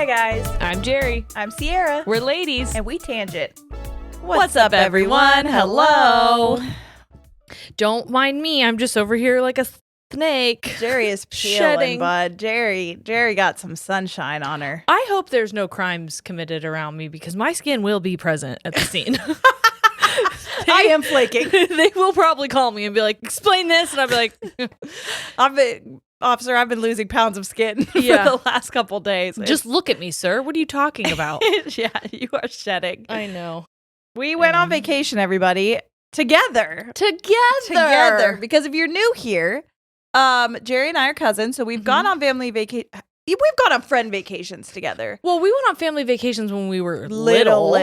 Hi, guys. I'm Jeri. I'm Sierra. We're ladies. And we tangent. What's up, everyone? Hello. Don't mind me. I'm just over here like a snake. Jeri is peeling, shedding. bud. Jeri got some sunshine on her. I hope there's no crimes committed around me because my skin will be present at the scene. I am flaking. They will probably call me and be like, explain this. And I'll be like, Officer, I've been losing pounds of skin for Yeah. the last couple days. just look at me, sir. What are you talking about? Yeah, you are shedding. I know. We went on vacation, everybody, together. Together. Because if you're new here, Jeri and I are cousins, so we've gone on family vacation. We've gone on friend vacations together. Well, we went on family vacations when we were Little.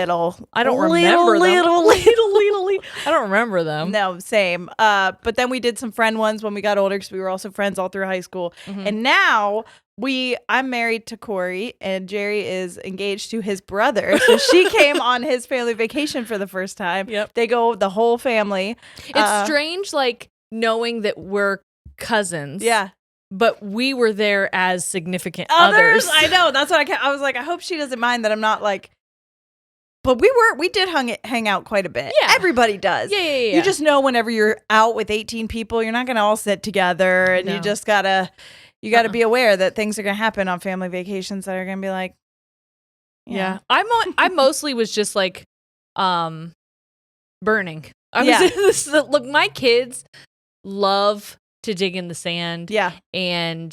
I don't remember them. Little. I don't remember them. No, same. But then we did some friend ones when we got older because we were also friends all through high school. And now I'm married to Corey and Jeri is engaged to his brother. So she came on his family vacation for the first time. Yep. They go the whole family. It's strange, like, knowing that we're cousins. Yeah. But we were there as significant others. I know. That's what I was like, I hope she doesn't mind that I'm not like. But we did hang out quite a bit. Yeah. Everybody does. Yeah. You just know whenever you're out with 18 people, you're not going to all sit together, and No. you just gotta be aware that things are going to happen on family vacations that are going to be like. Yeah. I mostly was just like burning. Look, my kids love to dig in the sand. Yeah. And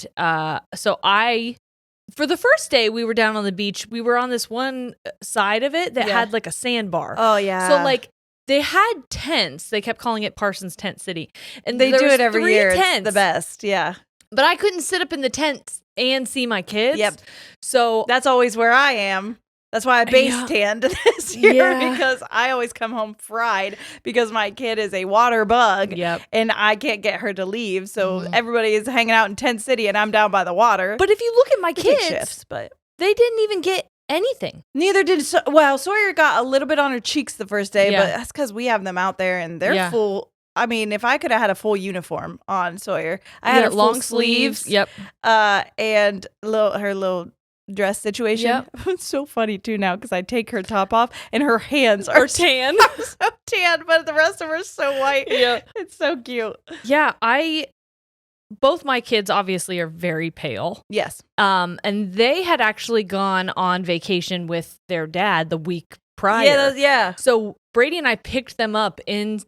so for the first day we were down on the beach, we were on this one side of it that had like a sandbar. Oh, yeah. So like they had tents. They kept calling it Parsons Tent City. And they do it every year. Tents, it's the best. Yeah. But I couldn't sit up in the tents and see my kids. Yep. So that's always where I am. That's why I base tanned this year because I always come home fried because my kid is a water bug and I can't get her to leave. So everybody is hanging out in Tent City and I'm down by the water. But if you look at my kids, shifts, but they didn't even get anything. Neither did Sawyer got a little bit on her cheeks the first day, but that's because we have them out there and they're full. I mean, if I could have had a full uniform on Sawyer, I had long sleeves. Yep. And her little dress situation. Yep. It's so funny too now because I take her top off and her hands are tan. so tan, but the rest of her is so white. Yeah. It's so cute. Yeah, both my kids obviously are very pale. Yes. And they had actually gone on vacation with their dad the week prior. Yeah. So Brady and I picked them up in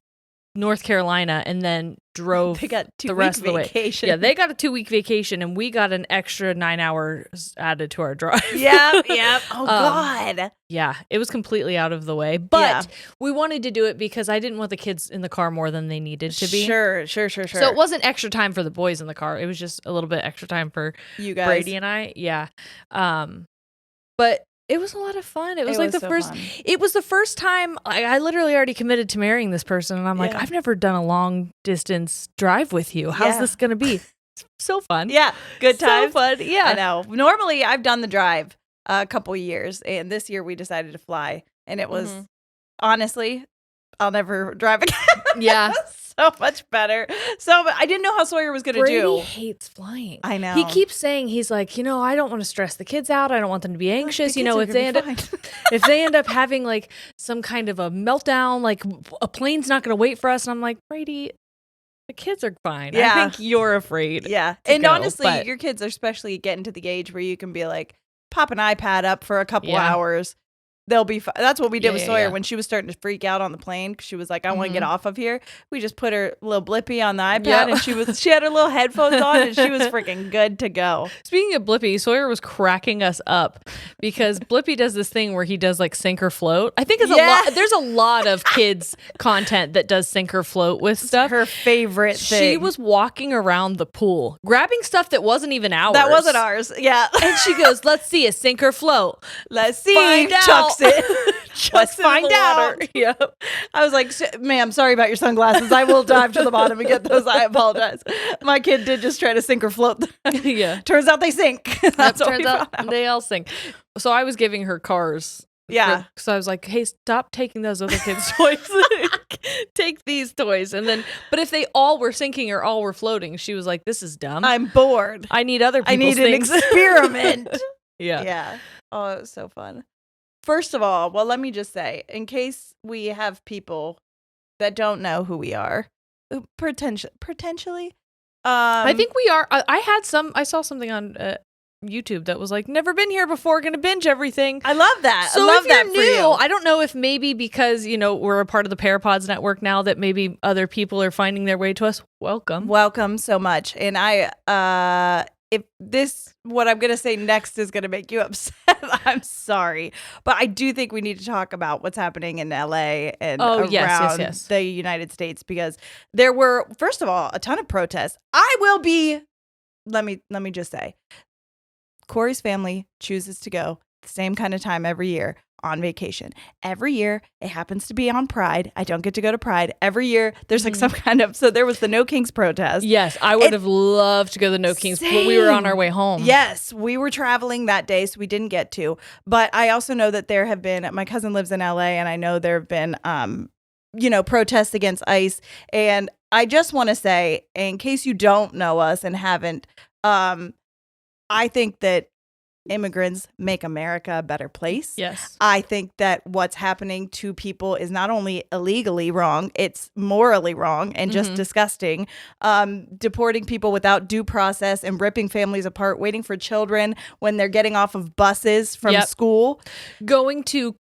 North Carolina and then drove they got the rest of the way. Vacation. Yeah, they got a 2-week vacation and we got an extra 9 hours added to our drive. Yep. Oh, God. Yeah, it was completely out of the way. But we wanted to do it because I didn't want the kids in the car more than they needed to be. Sure. So it wasn't extra time for the boys in the car. It was just a little bit extra time for you guys. Brady and I. Yeah. But it was a lot of fun. It was it was the first time I literally already committed to marrying this person. And I'm like, I've never done a long distance drive with you. How's this going to be? It's so fun. Yeah. Good times. So fun. Yeah. I know. Normally I've done the drive a couple years and this year we decided to fly and it was honestly, I'll never drive again. Yeah. So much better. So I didn't know how Sawyer was going to do. Brady hates flying. I know. He keeps saying, he's like, I don't want to stress the kids out. I don't want them to be anxious. If they end up having like some kind of a meltdown, like a plane's not going to wait for us. And I'm like, Brady, the kids are fine. Yeah. I think you're afraid. Yeah. And honestly, your kids are especially getting to the age where you can be like, pop an iPad up for a couple hours. They'll be fine. That's what we did with Sawyer when she was starting to freak out on the plane because she was like, I want to get off of here. We just put her little Blippy on the iPad and she had her little headphones on and she was freaking good to go. Speaking of Blippy, Sawyer was cracking us up because Blippy does this thing where he does like sink or float. I think there's a lot of kids content that does sink or float with stuff. Her favorite thing. She was walking around the pool, grabbing stuff that wasn't even ours. That wasn't ours. Yeah. And she goes, let's see a sink or float. Let's see. Find out. Chucks it. Let's find out. Yep. I was like, ma'am, sorry about your sunglasses. I will dive to the bottom and get those. I apologize. My kid did just try to sink or float. Yeah. Turns out they sink. That's what we found out. They all sink. So I was giving her cars. Yeah. So I was like, hey, stop taking those other kids' toys. Take these toys. And then, but if they all were sinking or all were floating, she was like, this is dumb. I'm bored. I need other people's I need things. an experiment. Yeah. Yeah. Oh, it was so fun. First of all, well, let me just say, in case we have people that don't know who we are, potentially. I think we are. I saw something on YouTube that was like, never been here before, gonna binge everything. I love that. So I love if you're that new, for you. I don't know if maybe because, we're a part of the Parapods network now that maybe other people are finding their way to us. Welcome so much. And what I'm going to say next is going to make you upset, I'm sorry. But I do think we need to talk about what's happening in LA and around the United States, because there were, first of all, a ton of protests. Let me just say, Corey's family chooses to go the same kind of time every year on vacation. Every year, it happens to be on Pride. I don't get to go to Pride. Every year, there's like some kind of, so there was the No Kings protest. Yes, I would have loved to go to the No Kings, but we were on our way home. Yes, we were traveling that day, so we didn't get to. But I also know that there have been, my cousin lives in LA, and I know there have been, protests against ICE. And I just want to say, in case you don't know us and haven't, I think that immigrants make America a better place. Yes. I think that what's happening to people is not only illegally wrong, it's morally wrong and just disgusting. Deporting people without due process and ripping families apart, waiting for children when they're getting off of buses from school. Going to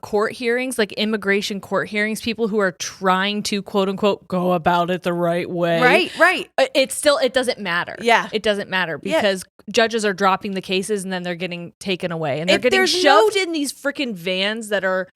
court hearings, like immigration court hearings, people who are trying to quote unquote go about it the right way. Right. It doesn't matter. Yeah. It doesn't matter because judges are dropping the cases and then they're getting taken away and they're getting shoved in these freaking vans that are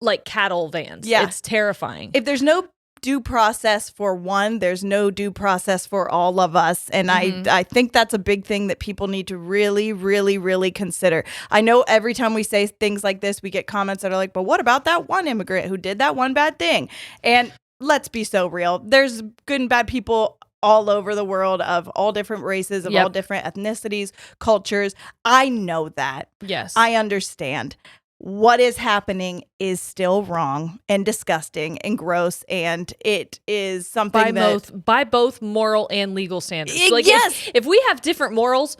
like cattle vans. Yeah. It's terrifying. If there's no due process for one, there's no due process for all of us. And I think that's a big thing that people need to really, really, really consider. I know every time we say things like this, we get comments that are like, but what about that one immigrant who did that one bad thing? And let's be so real. There's good and bad people all over the world of all different races, of all different ethnicities, cultures. I know that. Yes. I understand. What is happening is still wrong and disgusting and gross, and it is something by both moral and legal standards. Yes. If we have different morals,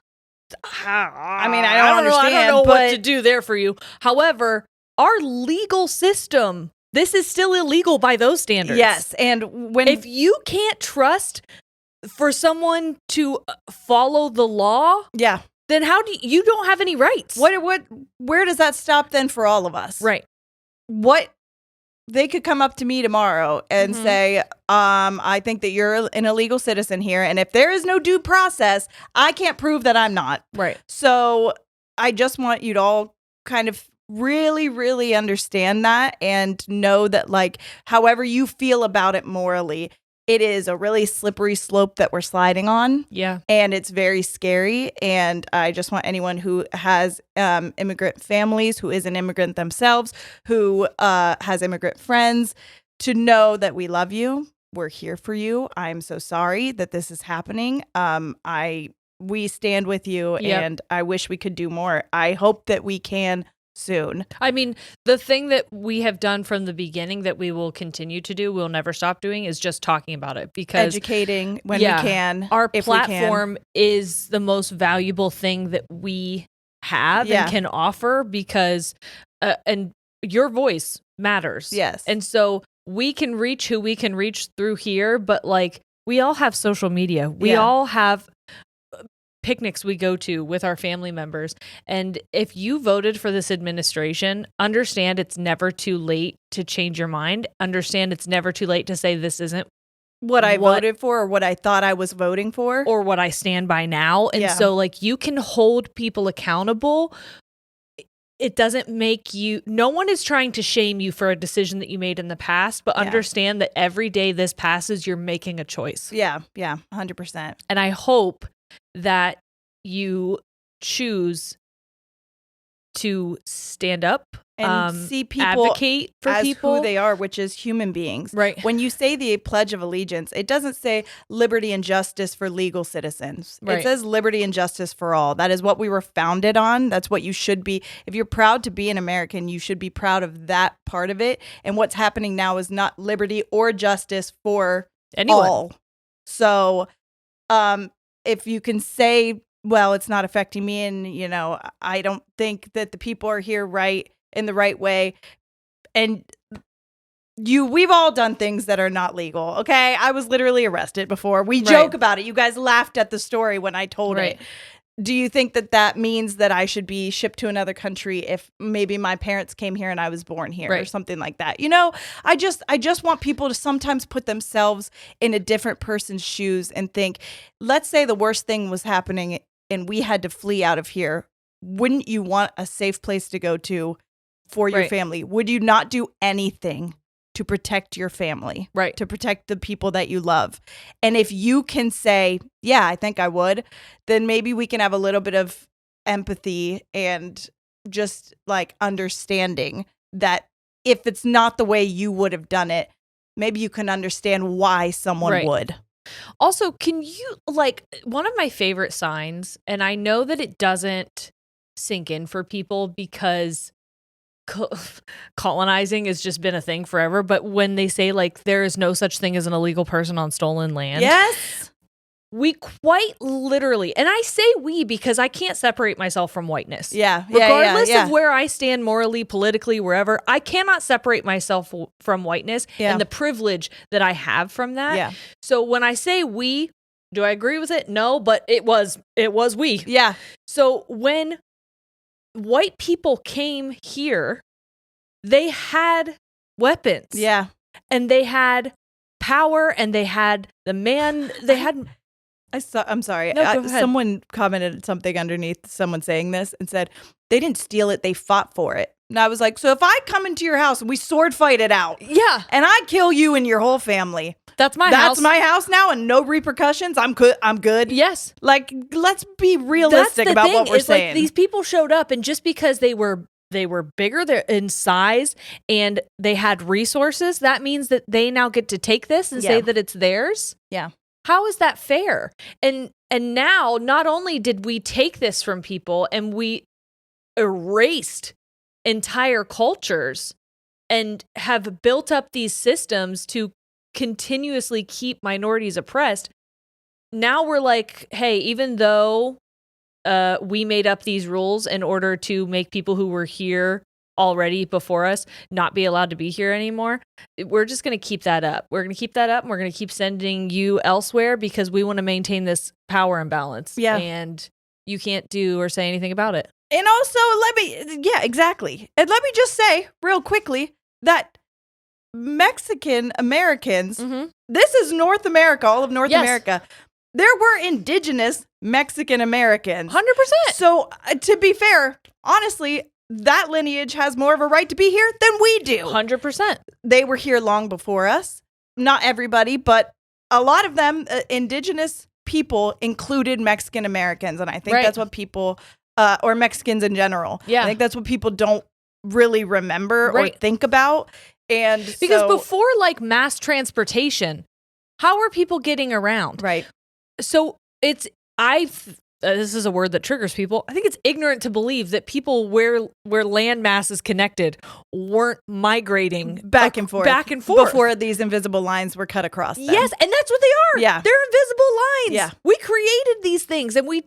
I don't understand. I don't know what to do there for you. However, our legal system, this is still illegal by those standards. Yes, and if you can't trust for someone to follow the law, then how do you don't have any rights? Where does that stop then for all of us? Right. What they could come up to me tomorrow and say, I think that you're an illegal citizen here, and if there is no due process, I can't prove that I'm not. Right. So I just want you to all kind of really, really understand that and know that, like, however you feel about it morally, it is a really slippery slope that we're sliding on. Yeah. And it's very scary. And I just want anyone who has immigrant families, who is an immigrant themselves, who has immigrant friends, to know that we love you. We're here for you. I'm so sorry that this is happening. We stand with you, and I wish we could do more. I hope that we can soon. I mean, the thing that we have done from the beginning that we will continue to do, we'll never stop doing, is just talking about it, because educating when we can. Our platform is the most valuable thing that we have and can offer, because and your voice matters. Yes. And so we can reach who we can reach through here, but like we all have social media. We all have picnics we go to with our family members. And if you voted for this administration, understand it's never too late to change your mind. Understand it's never too late to say this isn't what I voted for, or what I thought I was voting for, or what I stand by now. And so like you can hold people accountable. It doesn't make you, no one is trying to shame you for a decision that you made in the past, but understand that every day this passes, you're making a choice. Yeah, 100%. And I hope that you choose to stand up and see people, advocate for as people who they are, which is human beings. Right. When you say the Pledge of Allegiance, it doesn't say liberty and justice for legal citizens. Right. It says liberty and justice for all. That is what we were founded on. That's what you should be. If you're proud to be an American, you should be proud of that part of it. And what's happening now is not liberty or justice for anyone. all. So, if you can say well, it's not affecting me. And, you know, I don't think that the people are here in the right way. And we've all done things that are not legal. Okay. I was literally arrested before. We joke about it. You guys laughed at the story when I told it. Do you think that means that I should be shipped to another country if maybe my parents came here and I was born here or something like that? You know, I just want people to sometimes put themselves in a different person's shoes and think, let's say the worst thing was happening and we had to flee out of here. Wouldn't you want a safe place to go to for your family? Would you not do anything to protect your family, to protect the people that you love? And if you can say, yeah, I think I would, then maybe we can have a little bit of empathy and just like understanding that if it's not the way you would have done it, maybe you can understand why someone would. Also, can you, like, one of my favorite signs, and I know that it doesn't sink in for people because colonizing has just been a thing forever, but when they say like there is no such thing as an illegal person on stolen land, we quite literally, and I say we because I can't separate myself from whiteness. Regardless of where I stand morally, politically, wherever, I cannot separate myself from whiteness and the privilege that I have from that. So when I say we, do I agree with it? No, but it was we. So when white people came here, they had weapons. And they had power, and they had I'm sorry. No, someone commented something underneath someone saying this and said, they didn't steal it, they fought for it. And I was like, so if I come into your house and we sword fight it out, and I kill you and your whole family, that's my house now, and no repercussions, I'm good. Yes. Like, let's be realistic about what we're saying. Like, these people showed up, and just because they were bigger in size and they had resources, that means that they now get to take this and say that it's theirs. How is that fair? And now, not only did we take this from people and we erased entire cultures and have built up these systems to continuously keep minorities oppressed, now we're like, hey, even though we made up these rules in order to make people who were here already before us not be allowed to be here anymore, we're just going to keep that up. We're going to keep that up, and we're going to keep sending you elsewhere because we want to maintain this power imbalance. And you can't do or say anything about it. And also, exactly. And let me just say real quickly that Mexican Americans, this is North America, all of North America. There were indigenous Mexican Americans. 100%. So to be fair, honestly, that lineage has more of a right to be here than we do. 100%. They were here long before us. Not everybody, but a lot of them, indigenous people included Mexican Americans. And I think that's what people, or Mexicans in general. I think that's what people don't really remember or think about. And because before like mass transportation, how are people getting around? So this is a word that triggers people. I think it's ignorant to believe that people where land mass is connected weren't migrating back and forth before these invisible lines were cut across them. Yes, and that's what they are. They're invisible lines. We created these things, and we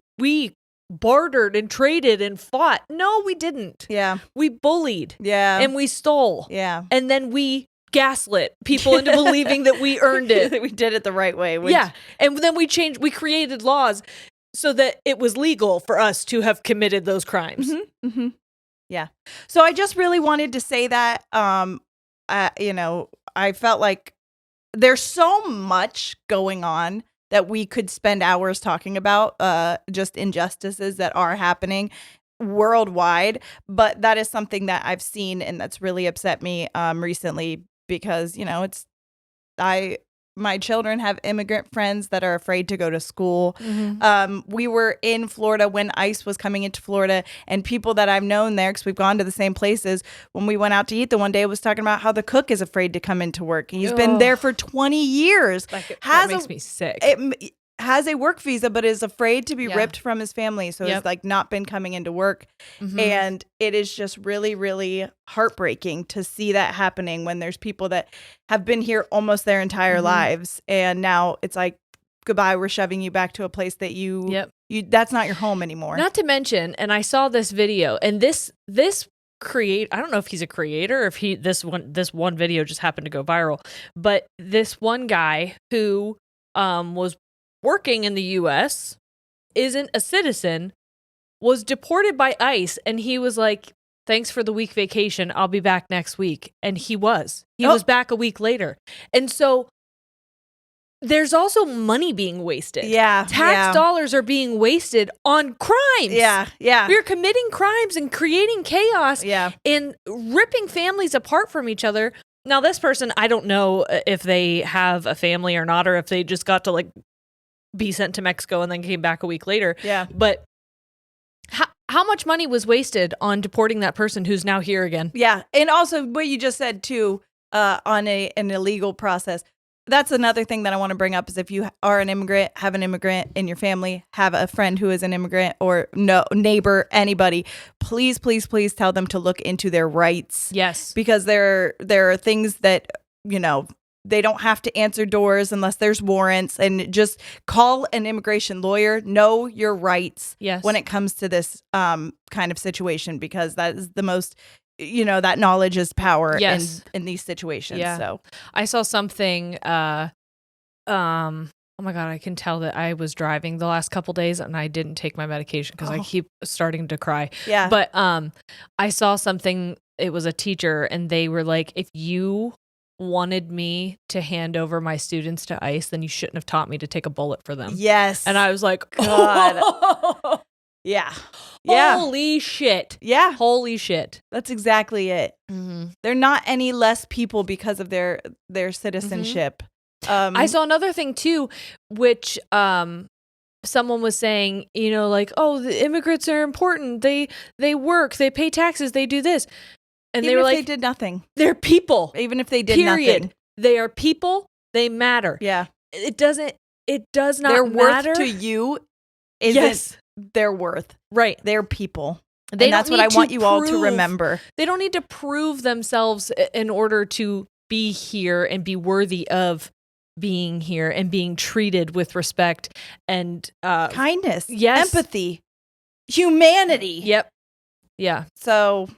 bartered and traded and fought. No, we didn't. We bullied. And we stole. And then we gaslit people into believing that we earned it. That we did it the right way. And then we created laws so that it was legal for us to have committed those crimes. So I just really wanted to say that, you know, I felt like there's so much going on that we could spend hours talking about, just injustices that are happening worldwide. But that is something that I've seen and that's really upset me recently because, you know, my children have immigrant friends that are afraid to go to school. We were in Florida when ICE was coming into Florida, and people that I've known there, because we've gone to the same places, when we went out to eat the one day, was talking about how the cook is afraid to come into work. He's been there for 20 years. That makes me sick. Has a work visa, but is afraid to be ripped from his family. So he's like not been coming into work. And it is just really, really heartbreaking to see that happening when there's people that have been here almost their entire lives. And now it's like goodbye, we're shoving you back to a place that you that's not your home anymore. Not to mention, and I saw this video, and this I don't know if he's a creator or if this one video just happened to go viral, but this one guy who was working in the US, isn't a citizen, was deported by ICE, and he was like, thanks for the week vacation, I'll be back next week. And he was back a week later. And so there's also money being wasted. Yeah. Tax dollars are being wasted on crimes. Yeah. Yeah. We're committing crimes and creating chaos. Yeah. And ripping families apart from each other. Now, this person, I don't know if they have a family or not, or if they just got to like be sent to Mexico and then came back a week later. Yeah. But how much money was wasted on deporting that person who's now here again? Yeah. And also what you just said too, on an illegal process. That's another thing that I want to bring up is if you are an immigrant, have an immigrant in your family, have a friend who is an immigrant or neighbor, anybody, please, please, please tell them to look into their rights. Yes. Because there are things that, they don't have to answer doors unless there's warrants, and just call an immigration lawyer. Know your rights when it comes to this kind of situation, because that is the most, that knowledge is power in these situations. Yeah. So I saw something, oh my God, I can tell that I was driving the last couple days and I didn't take my medication because I keep starting to cry. Yeah. But I saw something, it was a teacher, and they were like, if you wanted me to hand over my students to ICE, then you shouldn't have taught me to take a bullet for them. Yes. And I was like, God. Yeah. Yeah. Holy shit. Yeah. Holy shit. That's exactly it. Mm-hmm. They're not any less people because of their citizenship. Mm-hmm. I saw another thing too, which someone was saying, like, oh, the immigrants are important. They work, they pay taxes, they do this. And even they were if like, they did nothing. They're people. Even if they did nothing. They are people. They matter. Yeah. It does not their matter. Worth to you isn't their worth. Right. They're people. And that's what I want you all to remember. They don't need to prove themselves in order to be here and be worthy of being here and being treated with respect and kindness. Yes. Empathy. Humanity. Yep. Yeah. So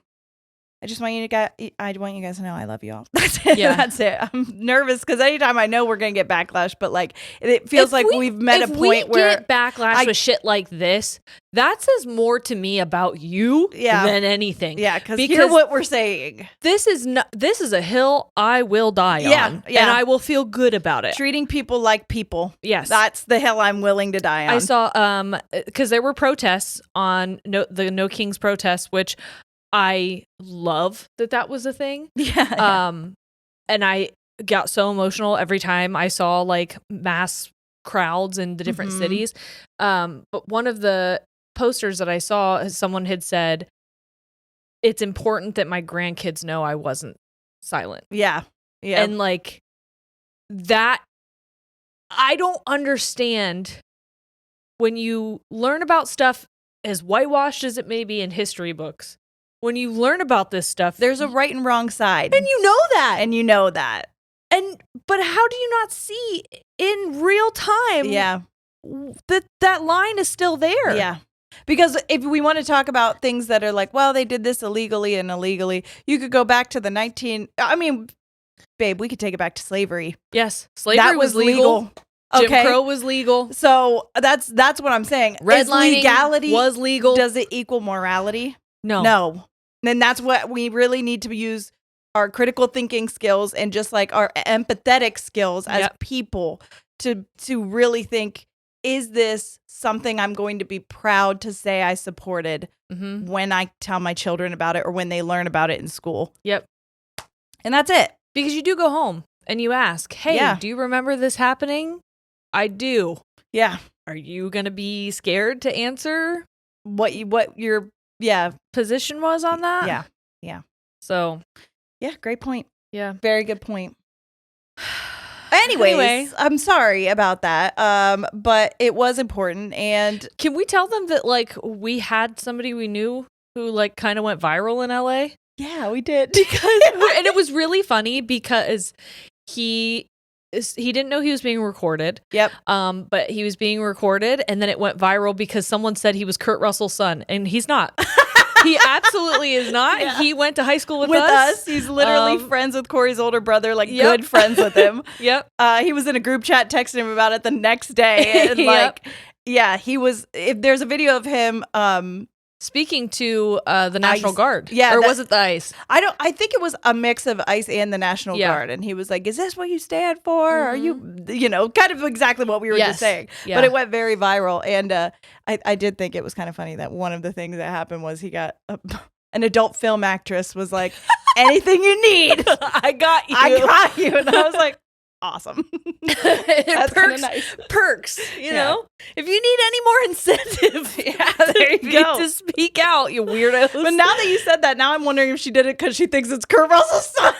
I want you guys to know I love you all. That's it. Yeah. That's it. I'm nervous because anytime I know we're going to get backlash, but like it feels like we've met a point where get backlash with shit like this, that says more to me about you than anything. Yeah, because hear what we're saying. This is a hill I will die on. Yeah. And I will feel good about it. Treating people like people. Yes. That's the hill I'm willing to die on. I saw because there were protests on the No Kings protests, which I love that was a thing. Yeah. And I got so emotional every time I saw like mass crowds in the different cities. But one of the posters that I saw, someone had said, it's important that my grandkids know I wasn't silent. Yeah. Yeah. And like that, I don't understand when you learn about stuff as whitewashed as it may be in history books. When you learn about this stuff, there's a right and wrong side. And you know that. But how do you not see in real time that line is still there? Yeah. Because if we want to talk about things that are like, well, they did this illegally and illegally, you could go back to babe, we could take it back to slavery. Yes. Slavery was legal. Jim Crow was legal. So that's what I'm saying. Redlining legality was legal. Does it equal morality? No. And that's what we really need to use our critical thinking skills and just like our empathetic skills as people to really think, is this something I'm going to be proud to say I supported when I tell my children about it or when they learn about it in school? Yep. And that's it. Because you do go home and you ask, hey, do you remember this happening? I do. Yeah. Are you going to be scared to answer what your position was on that? Yeah. Yeah. So, great point. Yeah. Very good point. Anyway, I'm sorry about that. But it was important. And can we tell them that like we had somebody we knew who like kind of went viral in LA? Yeah, we did. And it was really funny because he he didn't know he was being recorded. Yep. But he was being recorded, and then it went viral because someone said he was Kurt Russell's son, and he's not. He absolutely is not. Yeah. He went to high school with us. He's literally friends with Corey's older brother, like good friends with him. Yep. He was in a group chat texting him about it the next day. And like, yeah, he was, if there's a video of him, speaking to the National Guard. Yeah. Or was it the ICE? I think it was a mix of ICE and the National Guard. And he was like, is this what you stand for? Are you, kind of exactly what we were just saying. Yeah. But it went very viral. And I did think it was kind of funny that one of the things that happened was he got an adult film actress was like, anything you need. I got you. And I was like, awesome. That's nice. Perks, you know? If you need any more incentive, there you go. To speak out, you weirdos. But now that you said that, now I'm wondering if she did it because she thinks it's Kurt Russell's son.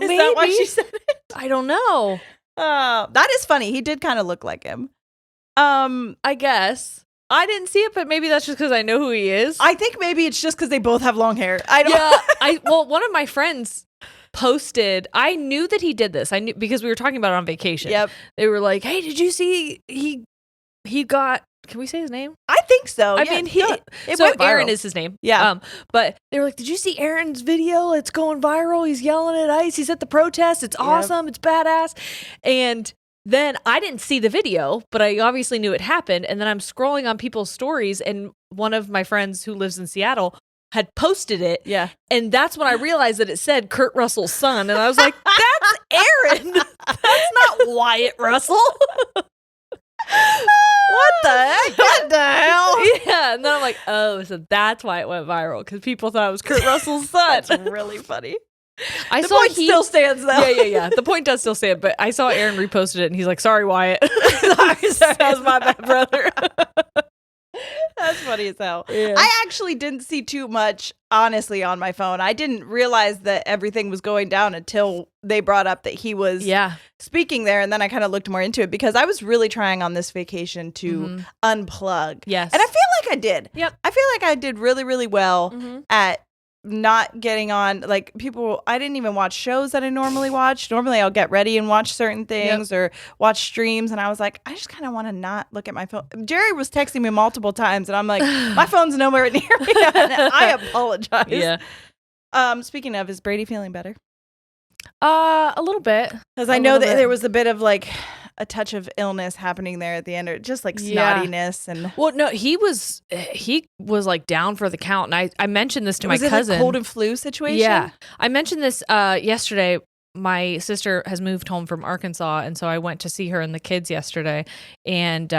Is that why she said it? I don't know. That is funny. He did kind of look like him. I guess. I didn't see it, but maybe that's just because I know who he is. I think maybe it's just because they both have long hair. Well, one of my friends posted, I knew that he did this. I knew because we were talking about it on vacation. Yep. They were like, hey, did you see he got, can we say his name? I think so. I mean, Aaron is his name. Yeah. But they were like, did you see Aaron's video? It's going viral. He's yelling at ICE. He's at the protest. It's awesome. It's badass. And then I didn't see the video, but I obviously knew it happened. And then I'm scrolling on people's stories, and one of my friends who lives in Seattle had posted it. Yeah. And that's when I realized that it said Kurt Russell's son. And I was like, that's Aaron. That's not Wyatt Russell. What the heck? What the hell? Yeah. And then I'm like, oh, so that's why it went viral, because people thought it was Kurt Russell's son. That's really funny. The point still stands though. Yeah. The point does still stand, but I saw Aaron reposted it and he's like, sorry, Wyatt. Sorry, that was my bad, brother. That's funny as hell. Yeah. I actually didn't see too much, honestly, on my phone. I didn't realize that everything was going down until they brought up that he was speaking there. And then I kind of looked more into it because I was really trying on this vacation to unplug. Yes. And I feel like I did. Yep. I feel like I did really, really well at not getting on, like, I didn't even watch shows that I normally watch. Normally I'll get ready and watch certain things or watch streams, and I was like, I just kind of want to not look at my phone. Jeri was texting me multiple times, and I'm like, my phone's nowhere near me. I apologize. Yeah. Speaking of, is Brady feeling better? A little bit. Because I know that there was a bit of like a touch of illness happening there at the end, or just like snottiness and. Well, no, he was like down for the count, and I mentioned this to my cousin. Was it a cold and flu situation? Yeah, I mentioned this yesterday. My sister has moved home from Arkansas, and so I went to see her and the kids yesterday, and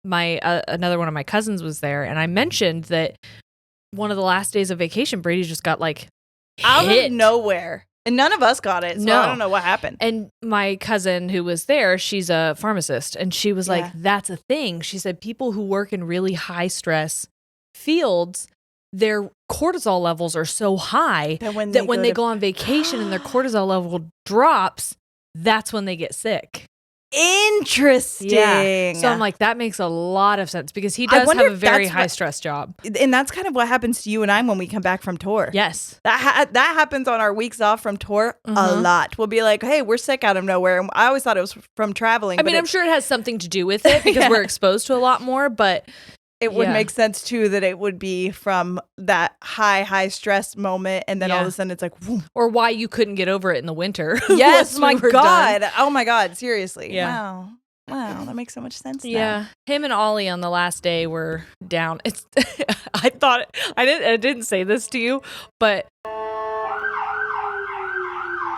my another one of my cousins was there, and I mentioned that one of the last days of vacation, Brady just got like out of nowhere. And none of us got it, so I don't know what happened. And my cousin who was there, she's a pharmacist, and she was like, that's a thing. She said people who work in really high stress fields, their cortisol levels are so high that when they go on vacation and their cortisol level drops, that's when they get sick. Interesting. Yeah. So I'm like, that makes a lot of sense, because he does have a very high stress job. And that's kind of what happens to you and I when we come back from tour. Yes. That happens on our weeks off from tour a lot. We'll be like, hey, we're sick out of nowhere. And I always thought it was from traveling. I mean, I'm sure it has something to do with it because we're exposed to a lot more, but it would make sense too that it would be from that high stress moment, and then all of a sudden it's like, whoom. Or why you couldn't get over it in the winter. Yes, my God. Done. Oh my God, seriously. Yeah. Wow, that makes so much sense. Yeah, him and Ollie on the last day were down. It's I thought I didn't say this to you, but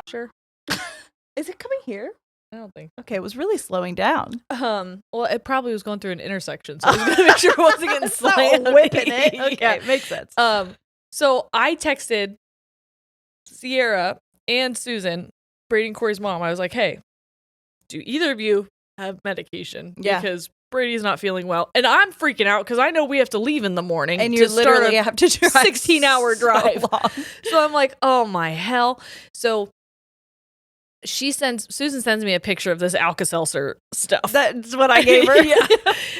sure. Is it coming here? I don't think. Okay, it was really slowing down. Well, it probably was going through an intersection, so I was going to make sure it wasn't getting slammed. Whipping it. Okay, makes sense. So I texted Sierra and Susan, Brady and Corey's mom. I was like, hey, do either of you have medication? Because Brady's not feeling well. And I'm freaking out because I know we have to leave in the morning. And you literally have to drive 16-hour drive. So I'm like, oh my hell. So Susan sends me a picture of this Alka-Seltzer stuff. That's what I gave her.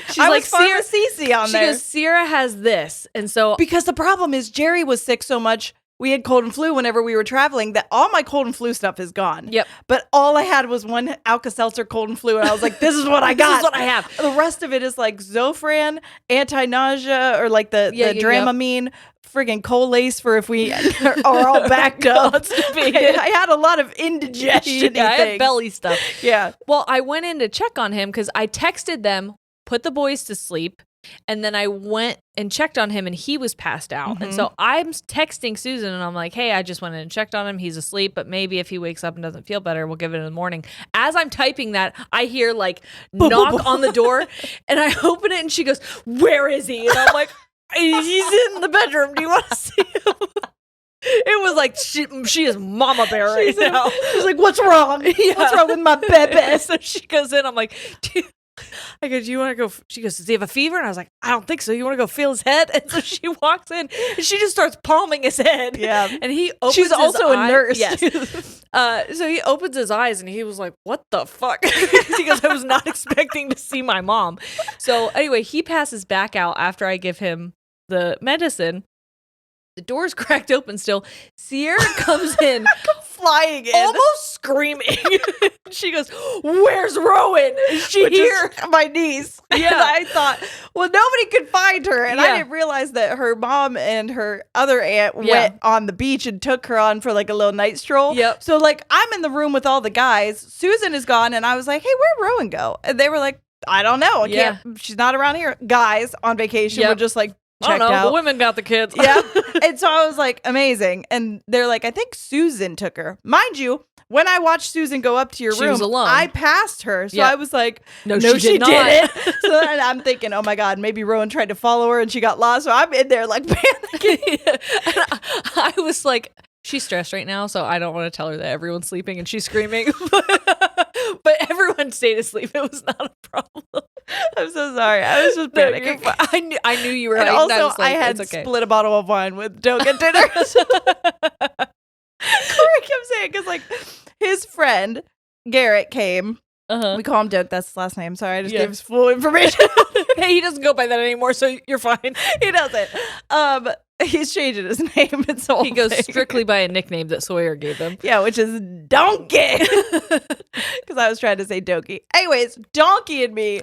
She's like, Sierra Cece on there. She goes, Sierra has this. And so because the problem is Jeri was sick so much we had cold and flu whenever we were traveling, that all my cold and flu stuff is gone. Yep. But all I had was one Alka-Seltzer cold and flu, and I was like, this is what I got. This is what I have. The rest of it is like Zofran, anti-nausea, or like the Dramamine, friggin' Colace for if we are all backed up. I had a lot of indigestion. I had belly stuff. Yeah. Well, I went in to check on him because I texted them, put the boys to sleep. And then I went and checked on him and he was passed out. And so I'm texting Susan and I'm like, hey, I just went in and checked on him. He's asleep, but maybe if he wakes up and doesn't feel better, we'll give it in the morning. As I'm typing that, I hear like knock on the door and I open it and she goes, where is he? And I'm like, he's in the bedroom. Do you want to see him? It was like she is mama bear right now. She's like, what's wrong? What's wrong with my baby? So she goes in. I'm like, I go, do you want to go? She goes, does he have a fever? And I was like, I don't think so. You want to go feel his head? And so she walks in and she just starts palming his head. Yeah. And he opens She's also a nurse. Yes. So he opens his eyes and he was like, what the fuck? Because I was not expecting to see my mom. So anyway, he passes back out after I give him the medicine. The door's cracked open still. Sierra comes in. Flying in. Almost screaming. She goes, where's Rowan? Is she here? My niece. Yeah. And I thought, well, nobody could find her. And I didn't realize that her mom and her other aunt went on the beach and took her on for like a little night stroll. Yep. So like I'm in the room with all the guys. Susan is gone. And I was like, hey, where'd Rowan go? And they were like, I don't know. She's not around here. Guys on vacation were just like, I don't know. The women got the kids. Yeah. And so I was like, amazing. And they're like, I think Susan took her. Mind you, when I watched Susan go up to your room, was alone. I passed her. So I was like, no, she didn't. So then I'm thinking, oh my God, maybe Rowan tried to follow her and she got lost. So I'm in there like panicking. And I was like, she's stressed right now, so I don't want to tell her that everyone's sleeping and she's screaming. But everyone stayed asleep. It was not a problem. I'm so sorry. I was just panicking. I knew you were. And also, I had split a bottle of wine with Doak at dinner. Corey kept saying, because like his friend Garrett came. We call him Doak. That's his last name. Sorry, I just gave his full information. Hey, he doesn't go by that anymore, so you're fine. He doesn't. He's changing his name. He goes strictly by a nickname that Sawyer gave him. Yeah, which is Donkey. Because I was trying to say Donkey. Anyways, Donkey and me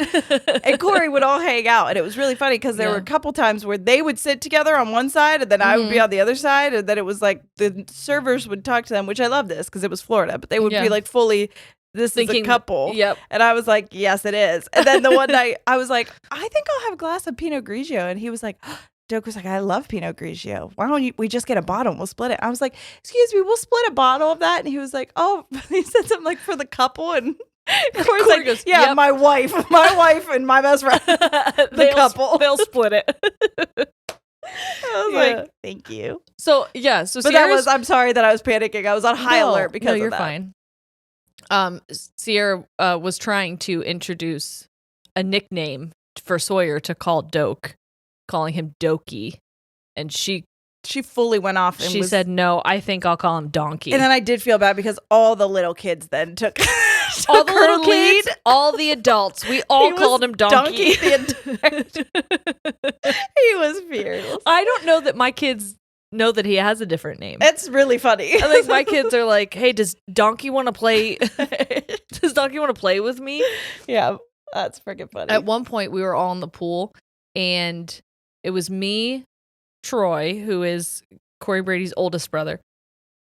and Corey would all hang out. And it was really funny because there were a couple times where they would sit together on one side and then I would be on the other side. And then it was like the servers would talk to them, which I love this because it was Florida. But they would be like fully... This is a couple. Yep. And I was like, yes, it is. And then the one night I was like, I think I'll have a glass of Pinot Grigio. And he was like, Doak was like, I love Pinot Grigio. Why don't we just get a bottle and we'll split it? I was like, excuse me, we'll split a bottle of that. And he was like, oh, he said something like for the couple. And Corey's like, goes, yeah, yep. my wife and my best friend, the couple. They'll split it. I was like, thank you. So, yeah. So but I'm sorry that I was panicking. I was on high alert because of that. You're fine. Sierra was trying to introduce a nickname for Sawyer to call Doak, calling him Dokey, and she fully went off. And she said, "No, I think I'll call him Donkey." And then I did feel bad because all the little kids then took all the little kids, all the adults. We all called him Donkey. He was fearless. I don't know that my kids know that he has a different name. It's really funny. I think my kids are like, hey, does Donkey want to play? Does Donkey want to play with me? Yeah, that's freaking funny. At one point, we were all in the pool, and it was me, Troy, who is Corey Brady's oldest brother,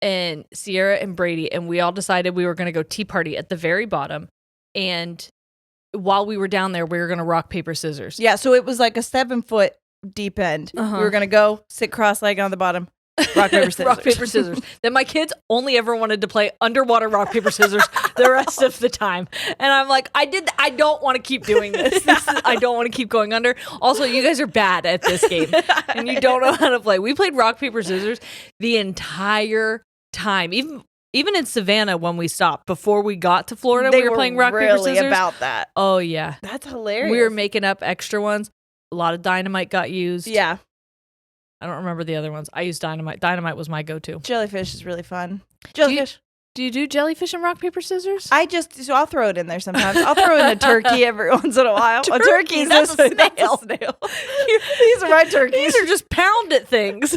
and Sierra and Brady, and we all decided we were going to go tea party at the very bottom. And while we were down there, we were going to rock, paper, scissors. Yeah, so it was like a 7-foot deep end. We were gonna go sit cross-legged on the bottom, rock paper scissors. Rock paper scissors. Then my kids only ever wanted to play underwater rock paper scissors the rest of the time, and I'm like, I don't want to keep doing this. I don't want to keep going under. Also, you guys are bad at this game, and you don't know how to play. We played rock paper scissors the entire time, even in Savannah when we stopped. Before we got to Florida, we were playing rock paper scissors. About that. Oh yeah, that's hilarious. We were making up extra ones. A lot of dynamite got used. Yeah. I don't remember the other ones. I used dynamite. Dynamite was my go-to. Jellyfish is really fun. Jellyfish. Do you do jellyfish and rock, paper, scissors? So I'll throw it in there sometimes. I'll throw in a turkey every once in a while. A turkey, that's a snail. These are my turkeys. These are just pounded things.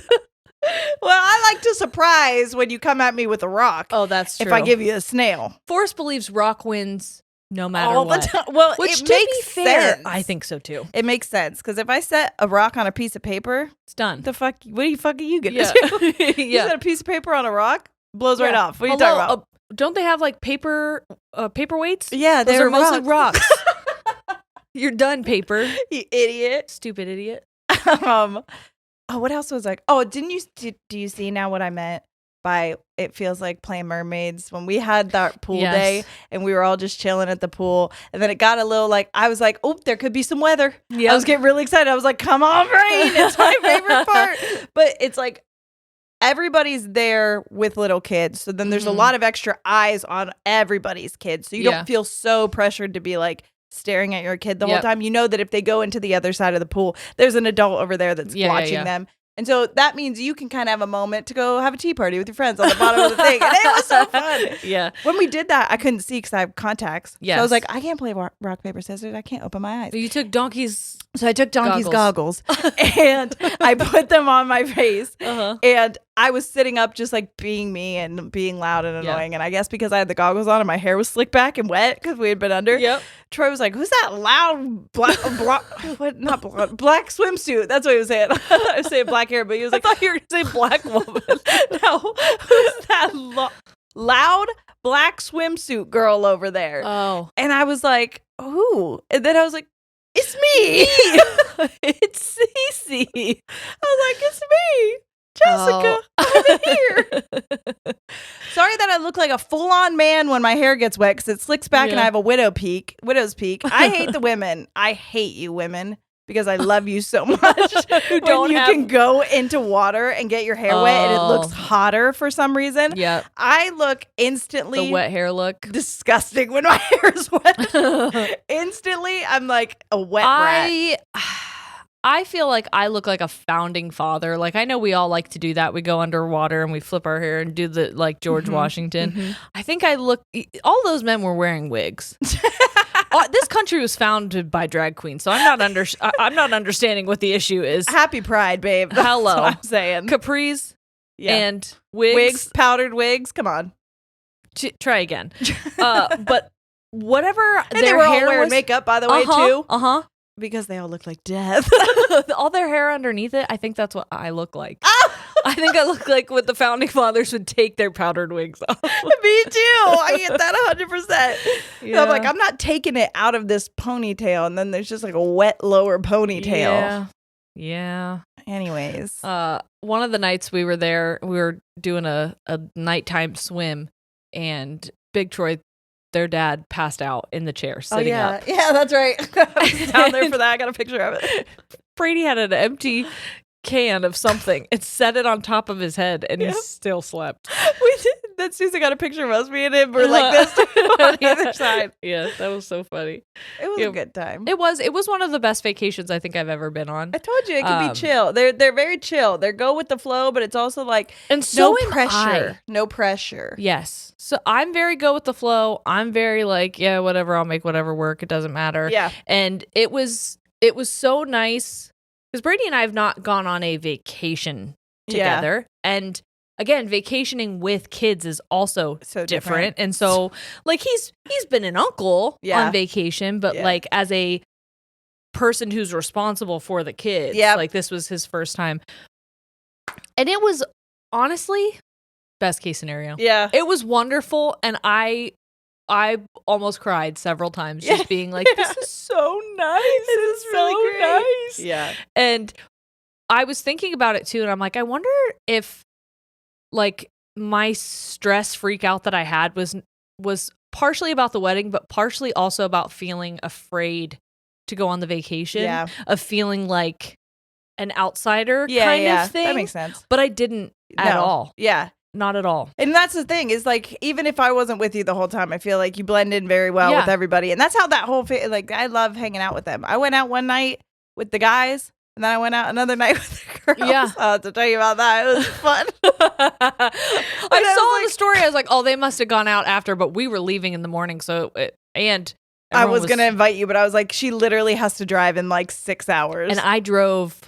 Well, I like to surprise when you come at me with a rock. Oh, that's true. If I give you a snail. Forrest believes rock wins no matter all what. The time. Well, which it to makes be fair, sense. I think so too. It makes sense because if I set a rock on a piece of paper, it's done. What the fuck are you gonna do? You set a piece of paper on a rock, blows right off. What are you talking about? Don't they have like paperweights? Yeah, those are mostly rocks. You're done, paper. You idiot. Stupid idiot. What else was like? Oh, do you see now what I meant by it feels like playing mermaids when we had that pool day and we were all just chilling at the pool and then it got a little like I was like, oh, there could be some weather. I was getting really excited. I was like, come on, rain. It's my favorite part. But it's like everybody's there with little kids. So then there's a lot of extra eyes on everybody's kids. So you don't feel so pressured to be like staring at your kid the whole time. You know that if they go into the other side of the pool, there's an adult over there that's watching them. And so that means you can kind of have a moment to go have a tea party with your friends on the bottom of the thing. And it was so fun. Yeah. When we did that, I couldn't see because I have contacts. Yes. So I was like, I can't play rock, paper, scissors. I can't open my eyes. So you took Donkey's So I took Donkey's goggles and I put them on my face. And I was sitting up just like being me and being loud and annoying. And I guess because I had the goggles on and my hair was slicked back and wet because we had been under. Troy was like, who's that loud black swimsuit? That's what he was saying. I was saying black hair, but he was like, I thought you were going to say black woman. No, who's that loud black swimsuit girl over there? Oh. And I was like, who? And then I was like, it's me. It's Cece. I was like, it's me. Jessica, I'm in here. Sorry that I look like a full-on man when my hair gets wet because it slicks back and I have a widow's peak. I hate the women. I hate you women because I love you so much. When you can go into water and get your hair wet and it looks hotter for some reason. Yeah, I look instantly the wet hair look disgusting when my hair is wet. Instantly, I'm like a wet rat. I feel like I look like a founding father. Like, I know we all like to do that. We go underwater and we flip our hair and do the, like, George Washington. I think I look, all those men were wearing wigs. This country was founded by drag queens, so I'm not understanding what the issue is. Happy Pride, babe. That's Hello. what I'm saying. Capris and wigs. Wigs, powdered wigs. Come on. Try again. But whatever and their they were all hair wearing was, makeup, by the way, too. Because they all look like death. All their hair underneath it, I think that's what I look like. I think I look like what the founding fathers would take their powdered wigs off. Me too. I get that 100%. Yeah. So I'm like, I'm not taking it out of this ponytail. And then there's just like a wet lower ponytail. Yeah. Anyways. One of the nights we were there, we were doing a nighttime swim. And Big Troy, their dad, passed out in the chair sitting up. Yeah, that's right. I was down there for that. I got a picture of it. Brady had an empty can of something and set it on top of his head, and he still slept. We did. Then Susan got a picture of us. Me and him were like this on the other side. Yeah, that was so funny. It was a good time. It was one of the best vacations I think I've ever been on. I told you it could be chill. They're very chill. They go with the flow, but it's also like no pressure. No pressure. Yes. So I'm very go with the flow. I'm very like, yeah, whatever. I'll make whatever work. It doesn't matter. Yeah. And it was so nice because Brady and I have not gone on a vacation together, and again, vacationing with kids is also so different. And so, like, he's been an uncle on vacation, but like as a person who's responsible for the kids, like this was his first time, and it was honestly best case scenario. Yeah, it was wonderful, and I almost cried several times just being like, this is so nice. This is really great. Nice. Yeah. And I was thinking about it too, and I'm like, I wonder if like my stress freak out that I had was partially about the wedding, but partially also about feeling afraid to go on the vacation. Yeah. Of feeling like an outsider kind of thing. That makes sense. But I didn't at all. Yeah. Not at all. And that's the thing is like, even if I wasn't with you the whole time, I feel like you blend in very well with everybody. And that's how that whole like, I love hanging out with them. I went out one night with the guys and then I went out another night with the girls. Yeah. I'll have to tell you about that. It was fun. I saw the story. I was like, oh, they must have gone out after, but we were leaving in the morning. So, I was going to invite you, but I was like, she literally has to drive in like 6 hours. And I drove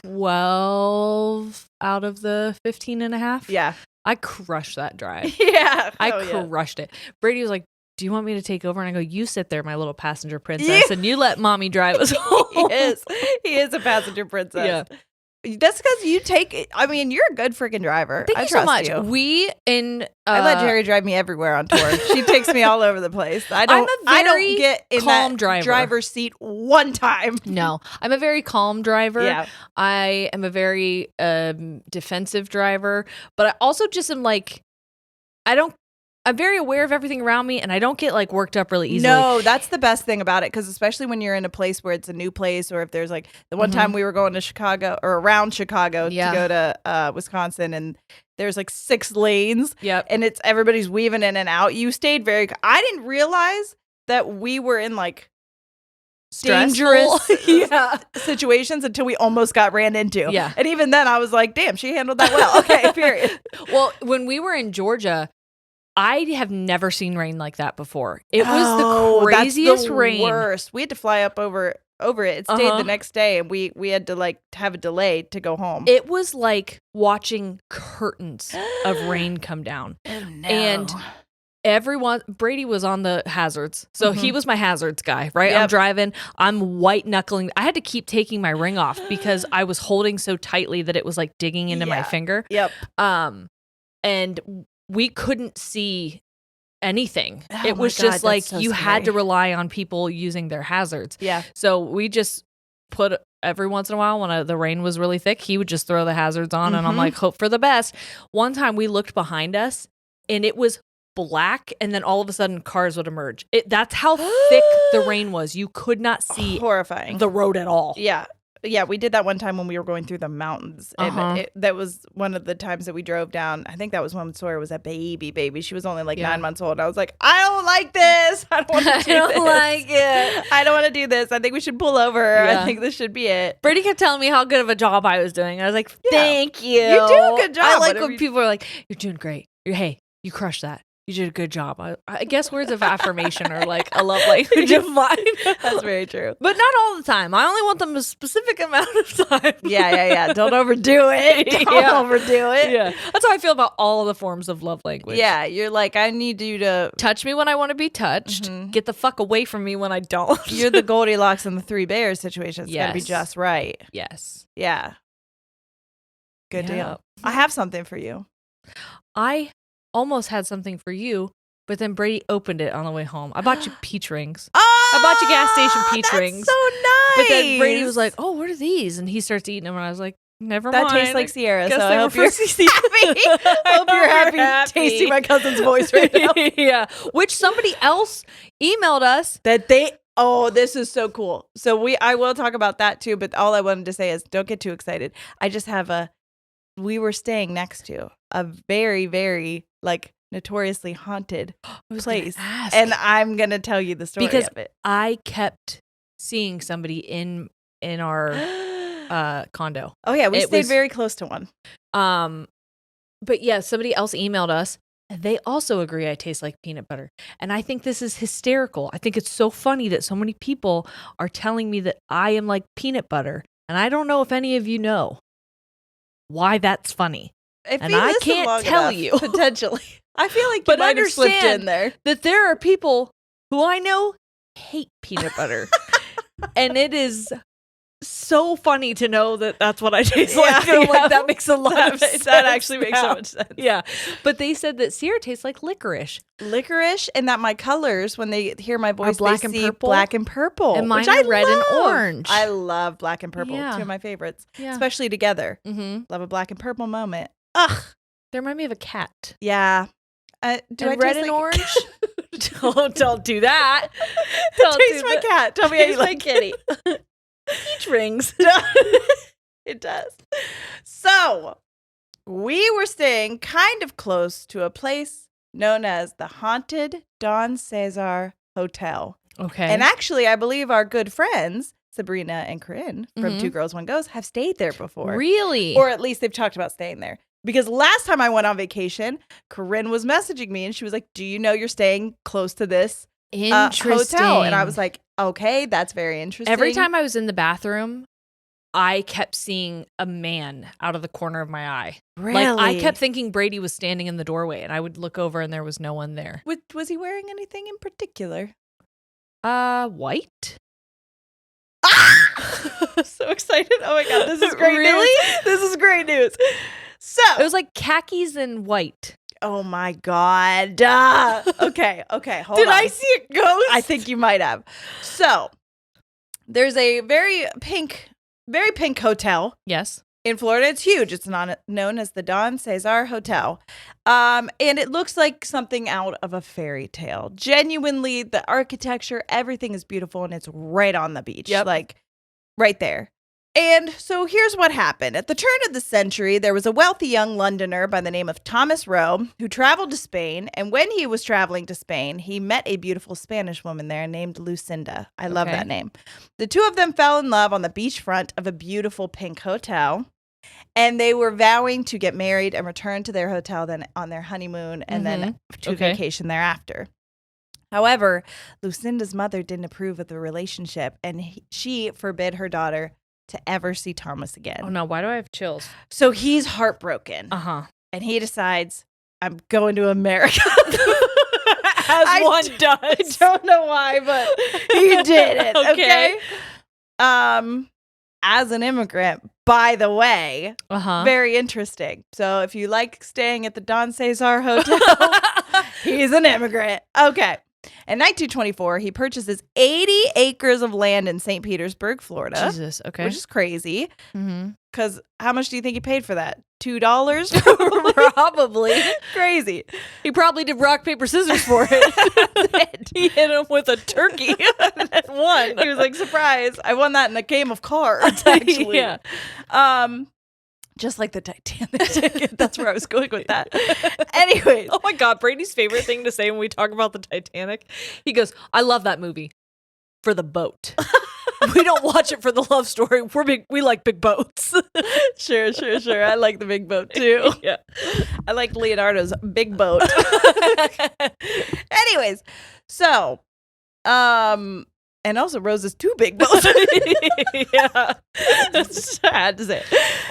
12 out of the 15 and a half. Yeah. I crushed that drive. Yeah. I crushed it. Brady was like, do you want me to take over? And I go, you sit there, my little passenger princess, and you let mommy drive us home. He is a passenger princess. Yeah. That's because you take it. I mean, you're a good freaking driver. Thank you so much. I let Jeri drive me everywhere on tour. She takes me all over the place. I don't get in that driver's seat one time. No, I'm a very calm driver. Yeah. I am a very defensive driver, but I also just am like, I'm very aware of everything around me, and I don't get like worked up really easily. No, that's the best thing about it, because especially when you're in a place where it's a new place, or if there's like the one time we were going to Chicago or around Chicago to go to Wisconsin, and there's like 6 lanes, and it's everybody's weaving in and out. You stayed very. I didn't realize that we were in like dangerous situations until we almost got ran into. Yeah, and even then I was like, damn, she handled that well. Okay, period. Well, when we were in Georgia, I have never seen rain like that before. It was the craziest that's the rain. Worst. We had to fly up over it. It stayed the next day, and we had to like have a delay to go home. It was like watching curtains of rain come down. Oh, no. And Brady was on the hazards. So he was my hazards guy, right? Yep. I'm driving. I'm white knuckling. I had to keep taking my ring off because I was holding so tightly that it was like digging into my finger. Yep. And we couldn't see anything. It was just like you had to rely on people using their hazards. Yeah. So we just put every once in a while when the rain was really thick, he would just throw the hazards on and I'm like, hope for the best. One time we looked behind us and it was black, and then all of a sudden cars would emerge. That's how thick the rain was. You could not see horrifying the road at all. Yeah. Yeah, we did that one time when we were going through the mountains. And that was one of the times that we drove down. I think that was when Sawyer was a baby. She was only like 9 months old. I was like, I don't like this. I don't want to do this. I don't like it. I don't want to do this. I think we should pull over. Yeah. I think this should be it. Brady kept telling me how good of a job I was doing. I was like, thank you. You do a good job. I like when people are like, you're doing great. Hey, you crushed that. You did a good job. I guess words of affirmation are like a love language of mine. That's very true. But not all the time. I only want them a specific amount of time. Yeah. Don't overdo it. Don't overdo it. Yeah. That's how I feel about all of the forms of love language. Yeah. You're like, I need you to touch me when I want to be touched. Get the fuck away from me when I don't. You're the Goldilocks and the Three Bears situation. It's got to be just right. Yes. Yeah. Good deal. I have something for you. I almost had something for you, but then Brady opened it on the way home. I bought you peach rings. I bought you gas station peach rings. So nice. But then Brady was like, "Oh, what are these?" And he starts eating them, and I was like, "Never mind." That tastes like Sierra. So I hope you're happy. Hope you're happy tasting my cousin's voice right now. Yeah. Which somebody else emailed us that they. Oh, this is so cool. So I will talk about that too. But all I wanted to say is, don't get too excited. I just have we were staying next to a very, very like notoriously haunted place, and I'm gonna tell you the story because of it. I kept seeing somebody in our condo. Oh yeah, we stayed very close to one. But yeah, somebody else emailed us. And they also agree I taste like peanut butter. And I think this is hysterical. I think it's so funny that so many people are telling me that I am like peanut butter. And I don't know if any of you know why that's funny. And I can't tell you. Potentially. I feel like you might have slipped in there. That there are people who I know hate peanut butter. And it is so funny to know that that's what I taste like. And I'm like, that makes a lot of sense. That actually makes so much sense. Yeah. But they said that Sierra tastes like licorice. Licorice, and that my colors, when they hear my voice, black and purple. Black and purple. And mine are red and orange. I love black and purple. Yeah. 2 of my favorites. Yeah. Especially together. Love a black and purple moment. Ugh. They remind me of a cat. Yeah. Do I red and orange? Don't do that. Taste my cat. Tell me how you like kitty. Peach rings. It does. So, we were staying kind of close to a place known as the Haunted Don Cesar Hotel. Okay. And actually, I believe our good friends, Sabrina and Corinne from Two Girls, One Ghost, have stayed there before. Really? Or at least they've talked about staying there. Because last time I went on vacation, Corinne was messaging me and she was like, do you know you're staying close to this hotel? And I was like, okay, that's very interesting. Every time I was in the bathroom, I kept seeing a man out of the corner of my eye. Really? Like, I kept thinking Brady was standing in the doorway, and I would look over, and there was no one there. Was he wearing anything in particular? White? So excited. Oh my God, this is great Really? news. This is great news. So it was like khakis and white. Oh my God. Okay, hold Did on. I see a ghost? I think you might have. So there's a very pink hotel. Yes. In Florida. It's huge. It's known as the Don Cesar Hotel. And it looks like something out of a fairy tale. Genuinely, the architecture, everything is beautiful, and it's right on the beach. Yep. Like, right there. And so here's what happened. At the turn of the century, there was a wealthy young Londoner by the name of Thomas Rowe who traveled to Spain. And when he was traveling to Spain, he met a beautiful Spanish woman there named Lucinda. I love that name. The two of them fell in love on the beachfront of a beautiful pink hotel. And they were vowing to get married and return to their hotel then on their honeymoon and then to vacation thereafter. However, Lucinda's mother didn't approve of the relationship, and she forbid her daughter to ever see Thomas again. Oh, no. Why do I have chills? So he's heartbroken. And he decides, I'm going to America. As one does. I don't know why, but he did it. Okay. As an immigrant, by the way, very interesting. So if you like staying at the Don Cesar Hotel, he's an immigrant. Okay. In 1924, he purchases 80 acres of land in St. Petersburg, Florida. Jesus, okay. Which is crazy. Because how much do you think he paid for that? $2? Probably. Crazy. He probably did rock, paper, scissors for it. He hit him with a turkey and won. He was like, surprise, I won that in a game of cards, actually. Yeah. Just like the Titanic ticket. That's where I was going with that. Anyways. Oh my God, Brady's favorite thing to say when we talk about the Titanic, he goes, I love that movie for the boat. We don't watch it for the love story. We like big boats. Sure. I like the big boat too. Yeah. I like Leonardo's big boat. Anyways, so, and also Rose's two big boats. Yeah. That's I had to say.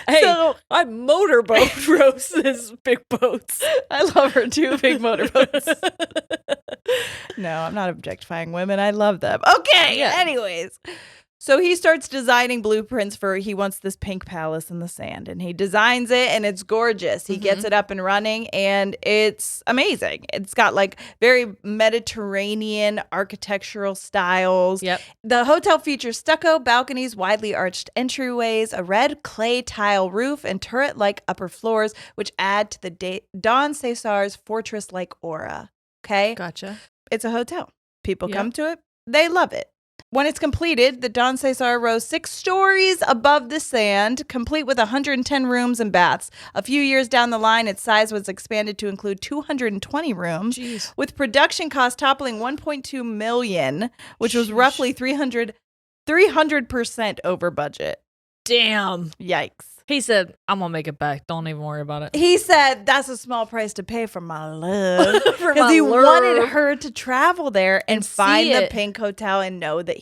Hey, so, I motorboat Rose's big boats. I love her two big motorboats. No, I'm not objectifying women. I love them. Okay. Yeah. Anyways. So he starts designing blueprints he wants this pink palace in the sand, and he designs it, and it's gorgeous. He gets it up and running, and it's amazing. It's got like very Mediterranean architectural styles. Yep. The hotel features stucco balconies, widely arched entryways, a red clay tile roof, and turret-like upper floors, which add to the Don Cesar's fortress-like aura. Okay? Gotcha. It's a hotel. People come to it. They love it. When it's completed, the Don Cesar rose 6 stories above the sand, complete with 110 rooms and baths. A few years down the line, its size was expanded to include 220 rooms, with production costs toppling $1.2 million, which was roughly 300% over budget. Damn. Yikes. He said, I'm going to make it back. Don't even worry about it. He said, that's a small price to pay for my love. Because he wanted her to travel there and find the pink hotel and know that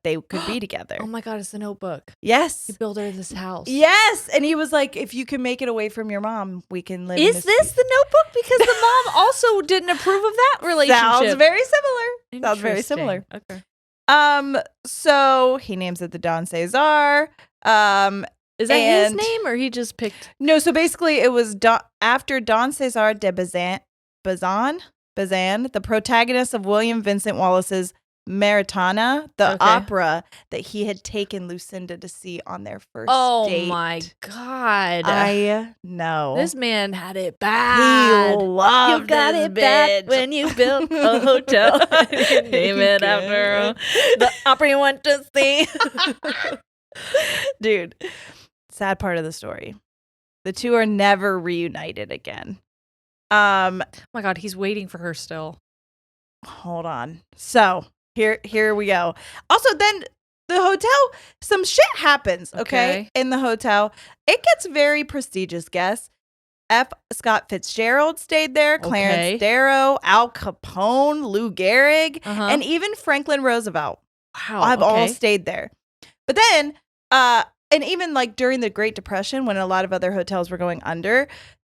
they could be together. Oh my God, it's The Notebook. Yes. You build her this house. Yes. And he was like, if you can make it away from your mom, we can live in this The Notebook? Because the mom also didn't approve of that relationship. Sounds very similar. Okay. So he names it the Don Cesar. Is that his name, or he just picked? No, so basically it was after Don Cesar de Bazan, the protagonist of William Vincent Wallace's Maritana, the opera that he had taken Lucinda to see on their first date. Oh my God. I know. This man had it bad. He loved You got it bad when you built a hotel. Name it after the opera you went to see. Dude. Sad part of the story. The two are never reunited again. Oh my God, he's waiting for her still. Hold on. So here we go. Also, then the hotel, some shit happens, okay? In the hotel. It gets very prestigious guests. F. Scott Fitzgerald stayed there, Clarence Darrow, Al Capone, Lou Gehrig, and even Franklin Roosevelt. Wow. Have all stayed there. But then and even like during the Great Depression, when a lot of other hotels were going under,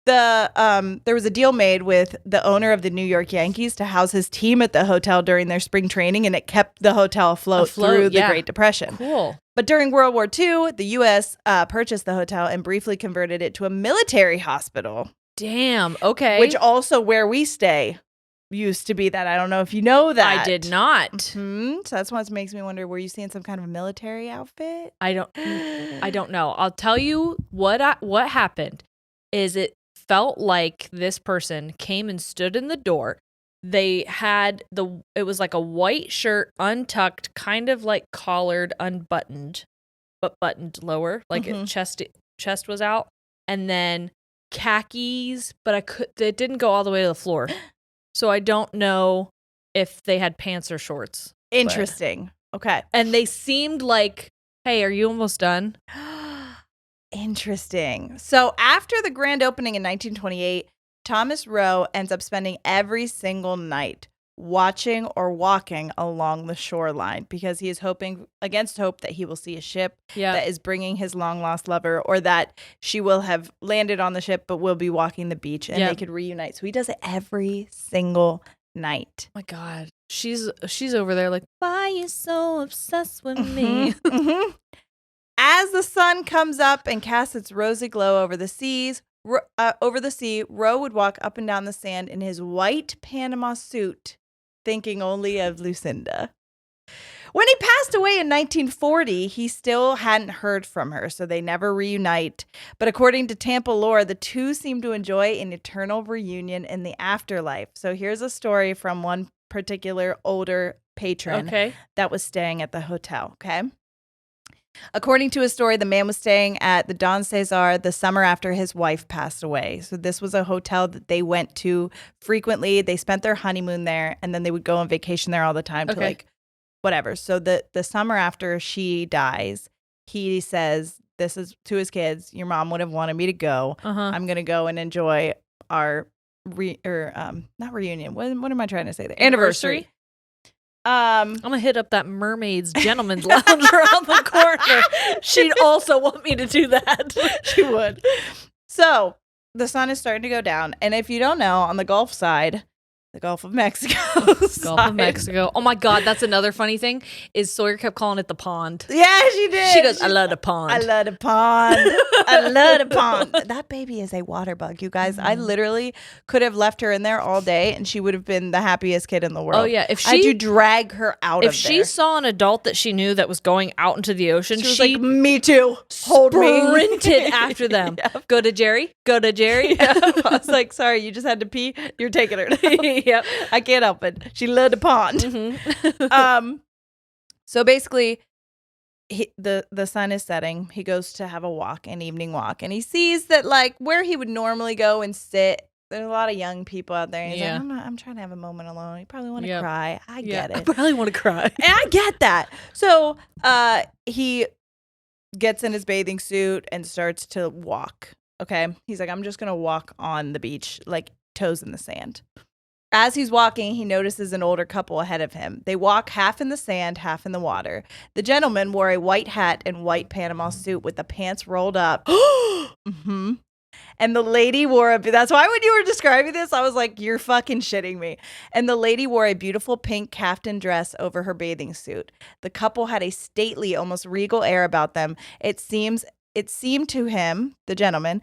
there was a deal made with the owner of the New York Yankees to house his team at the hotel during their spring training, and it kept the hotel afloat through the Great Depression. Cool. But during World War II, the U.S. Purchased the hotel and briefly converted it to a military hospital. Damn. Okay. Which also where we stay used to be that. I don't know if you know that. I did not. Mm-hmm. So that's what makes me wonder, were you seeing some kind of a military outfit? I don't know. I'll tell you what happened is it felt like this person came and stood in the door. They had it was like a white shirt, untucked, kind of like collared, unbuttoned, but buttoned lower, like chest was out, and then khakis, but it didn't go all the way to the floor. So I don't know if they had pants or shorts. Interesting. Okay. And they seemed like, hey, are you almost done? Interesting. So after the grand opening in 1928, Thomas Rowe ends up spending every single night watching or walking along the shoreline because he is hoping against hope that he will see a ship that is bringing his long-lost lover, or that she will have landed on the ship but will be walking the beach and they could reunite. So he does it every single night. Oh my God. She's over there like, why are you so obsessed with me? Mm-hmm. As the sun comes up and casts its rosy glow over the sea, Rowe would walk up and down the sand in his white Panama suit, thinking only of Lucinda. When he passed away in 1940, he still hadn't heard from her, so they never reunite. But according to Tampa lore, the two seem to enjoy an eternal reunion in the afterlife. So here's a story from one particular older patron that was staying at the hotel, okay? According to his story, the man was staying at the Don Cesar the summer after his wife passed away. So this was a hotel that they went to frequently. They spent their honeymoon there, and then they would go on vacation there all the time to like whatever. So the summer after she dies, he says, this is to his kids, your mom would have wanted me to go. I'm going to go and enjoy our not reunion. What am I trying to say? The anniversary. I'm gonna hit up that Mermaid's Gentleman's Lounge around the corner. She'd also want me to do that. She would. So the sun is starting to go down, and if you don't know, on the Gulf side, the Gulf of Mexico. Gulf of Mexico. Oh my God, that's another funny thing is Sawyer kept calling it the pond. Yeah, she did. She goes, I love the pond. I love the pond. I love the pond. That baby is a water bug, you guys. I literally could have left her in there all day and she would have been the happiest kid in the world. Oh yeah. I had to drag her out of there. If she saw an adult that she knew that was going out into the ocean, she was like, me too. Hold me. Sprinted after them. Yep. Go to Jeri. Go to Jeri. Yep. I was like, sorry, you just had to pee. You're taking her now. Yep. I can't help it. She loved the pond. So basically, the sun is setting. He goes to have a walk, an evening walk, and he sees that like where he would normally go and sit, there's a lot of young people out there. And he's like, I'm trying to have a moment alone. You probably want to cry. I get it. I probably want to cry. And I get that. So he gets in his bathing suit and starts to walk. Okay. He's like, I'm just going to walk on the beach, like toes in the sand. As he's walking, he notices an older couple ahead of him. They walk half in the sand, half in the water. The gentleman wore a white hat and white Panama suit with the pants rolled up. And the lady wore that's why when you were describing this, I was like, you're fucking shitting me. And the lady wore a beautiful pink caftan dress over her bathing suit. The couple had a stately, almost regal air about them. It seemed to him, the gentleman,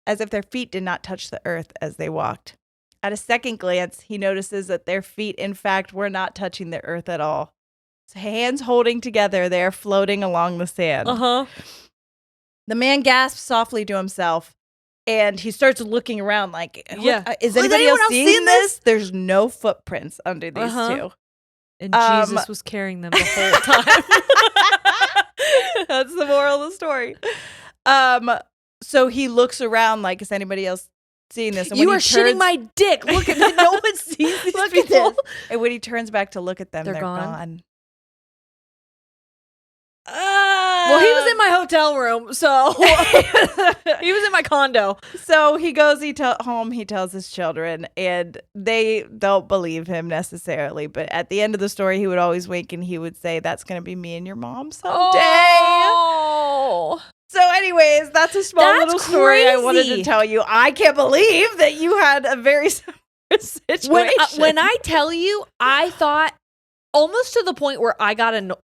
as if their feet did not touch the earth as they walked. At a second glance, he notices that their feet, in fact, were not touching the earth at all. So hands holding together, they are floating along the sand. The man gasps softly to himself, and he starts looking around like, is anybody else seeing this? There's no footprints under these two. And Jesus was carrying them the whole time. That's the moral of the story. So he looks around like, is anybody else seeing this? And you are shitting my dick. Look at that. No one sees these people. And when he turns back to look at them, they're gone. Well, he was in my hotel room, so he was in my condo. So he goes home, he tells his children, and they don't believe him necessarily. But at the end of the story, he would always wink and he would say, that's going to be me and your mom someday. Oh. So anyways, that's a small little story I wanted to tell you. I can't believe that you had a very similar situation. When I tell you, I thought almost to the point where I got annoyed.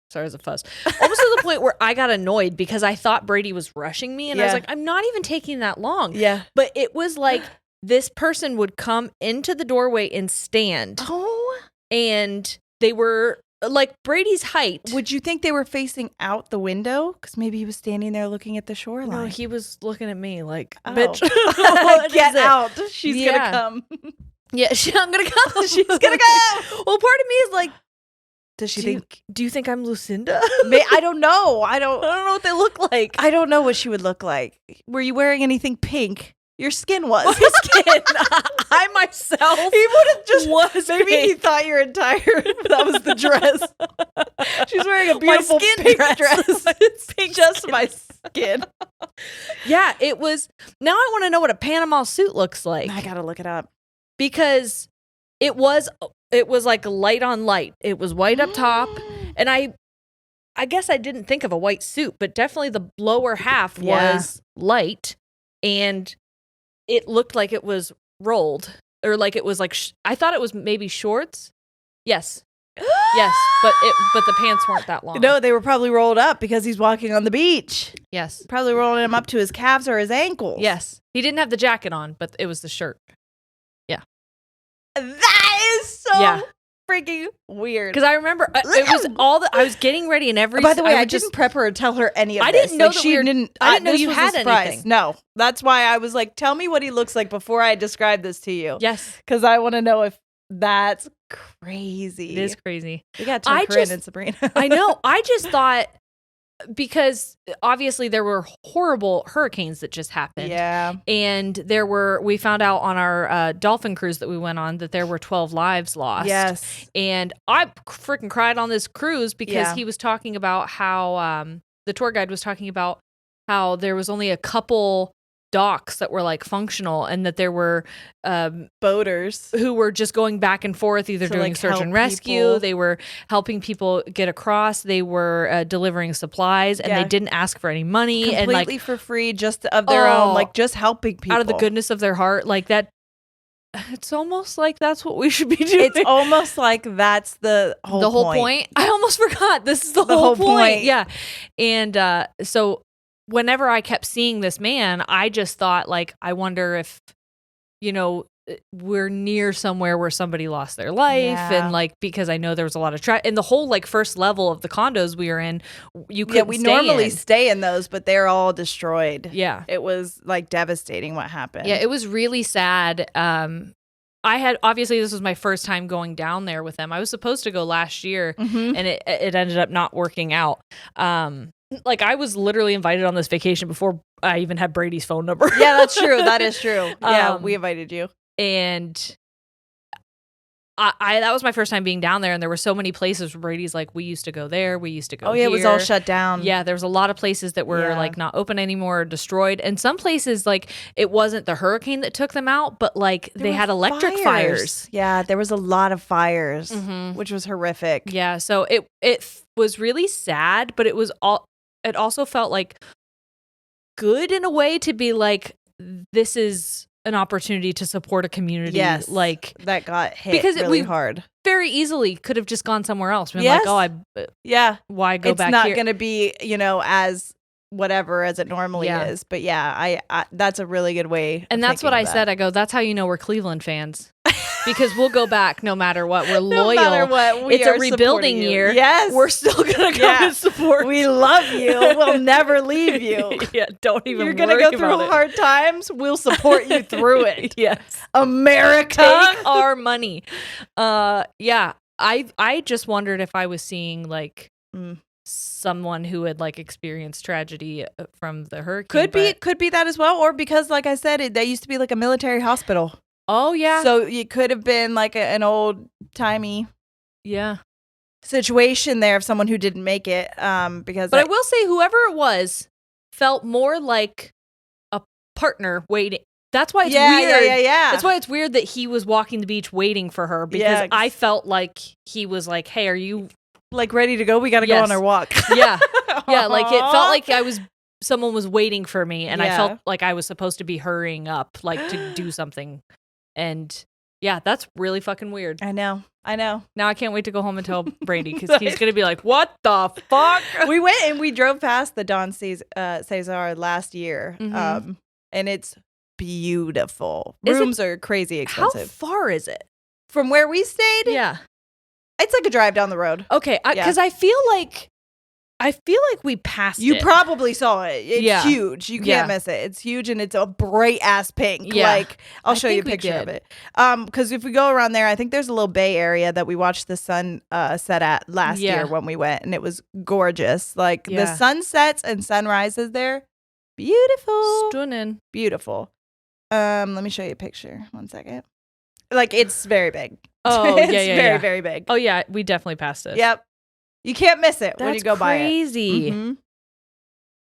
Sorry, it was a fuzz. Almost to the point where I got annoyed because I thought Brady was rushing me. And I was like, I'm not even taking that long. Yeah. But it was like this person would come into the doorway and stand. Oh. And they were like Brady's height. Would you think they were facing out the window? Because maybe he was standing there looking at the shoreline. No, he was looking at me like, bitch. Get out. She's going to come. Yeah, I'm going to come. She's going to go. Well, part of me is like, does she think? Do you think I'm Lucinda? I don't know. I don't know what they look like. I don't know what she would look like. Were you wearing anything pink? Your skin was. My skin. I myself. He would have just was. Maybe pink. he thought your entire. That was the dress. She's wearing a beautiful pink dress. It's pink just skin. My skin. Yeah, it was. Now I want to know what a Panama suit looks like. I gotta look it up because it was like light on light. It was white up top, and I guess I didn't think of a white suit, but definitely the lower half was light, and it looked like it was rolled, or like it was like I thought it was maybe shorts. Yes, yes, but the pants weren't that long. No, they were probably rolled up because he's walking on the beach. Yes, probably rolling them up to his calves or his ankles. Yes, he didn't have the jacket on, but it was the shirt. Yeah, that is so freaking weird. Because I remember it was all that I was getting ready, and every. By the way, I didn't prep her or tell her any of this. I didn't know like, that she didn't. I didn't know you had anything. No, that's why I was like, tell me what he looks like before I describe this to you. Yes, because I want to know if that's crazy. It is crazy. We got Corinne and Sabrina. I know. I just thought. Because obviously there were horrible hurricanes that just happened. Yeah. And we found out on our dolphin cruise that we went on that there were 12 lives lost. Yes. And I freaking cried on this cruise because he was talking about how, the tour guide was talking about how there was only a couple docks that were like functional, and that there were boaters who were just going back and forth, either doing search and rescue. People. They were helping people get across. They were delivering supplies, and they didn't ask for any money, completely and like for free, just of their own, like just helping people out of the goodness of their heart. Like that. It's almost like that's what we should be doing. It's almost like that's the whole point. I almost forgot. This is the whole point. Yeah, and so. Whenever I kept seeing this man, I just thought, like, I wonder if, we're near somewhere where somebody lost their life. And, like, because I know there was a lot of in the whole, like, first level of the condos we were in, you couldn't we normally stay in those, but they're all destroyed. Yeah. It was, like, devastating what happened. Yeah, it was really sad. Obviously, this was my first time going down there with them. I was supposed to go last year, and it ended up not working out. Like, I was literally invited on this vacation before I even had Brady's phone number. Yeah, that's true. That is true. Yeah, we invited you. And I that was my first time being down there, and there were so many places where Brady's like, we used to go there, we used to go here. It was all shut down. Yeah, there was a lot of places that were like not open anymore, or destroyed. And some places, like, it wasn't the hurricane that took them out, but like they had electric fires. Yeah, there was a lot of fires, which was horrific. Yeah, so it was really sad, but it also felt like good in a way to be like, this is an opportunity to support a community, like that got hit because really hard. Very easily could have just gone somewhere else. Like, why go back here? It's not going to be, as whatever as it normally is. But I that's a really good way. And that's what I said. I go, that's how you know we're Cleveland fans. Because we'll go back no matter what. We're loyal. No matter what. It's a rebuilding year. Yes. We're still going to come and support. We love you. We'll never leave you. Yeah, don't even You're going to go through hard times. We'll support you through it. Yes. America. Take our money. Yeah. I just wondered if I was seeing, like, someone who had, like, experienced tragedy from the hurricane. Could be that as well. Or because, like I said, that used to be like a military hospital. Oh, yeah. So it could have been like an old-timey situation there of someone who didn't make it. But I will say whoever it was felt more like a partner waiting. That's why it's weird. Yeah. That's why it's weird that he was walking the beach waiting for her, because I felt like he was like, hey, are you... like ready to go? We got to go on our walk. Yeah. Yeah, like it felt like I was someone was waiting for me, and I felt like I was supposed to be hurrying up, like to do something. And yeah, that's really fucking weird. I know. Now I can't wait to go home and tell Brady, because he's going to be like, what the fuck? We went and we drove past the Don Cesar last year. Mm-hmm. And it's beautiful. Rooms are crazy expensive. How far is it? From where we stayed? Yeah. It's like a drive down the road. Okay. Because I feel like we passed it. You probably saw it. It's huge. You can't miss it. It's huge, and it's a bright ass pink. Yeah. Like, I'll show you a picture of it. Because if we go around there, I think there's a little bay area that we watched the sun set at last year when we went, and it was gorgeous. Like the sunsets and sunrises there, beautiful, stunning, beautiful. Let me show you a picture. 1 second. Like, it's very big. Oh, it's very, very big. Oh yeah, we definitely passed it. Yep. You can't miss it when you go by it. That's crazy. Mm-hmm.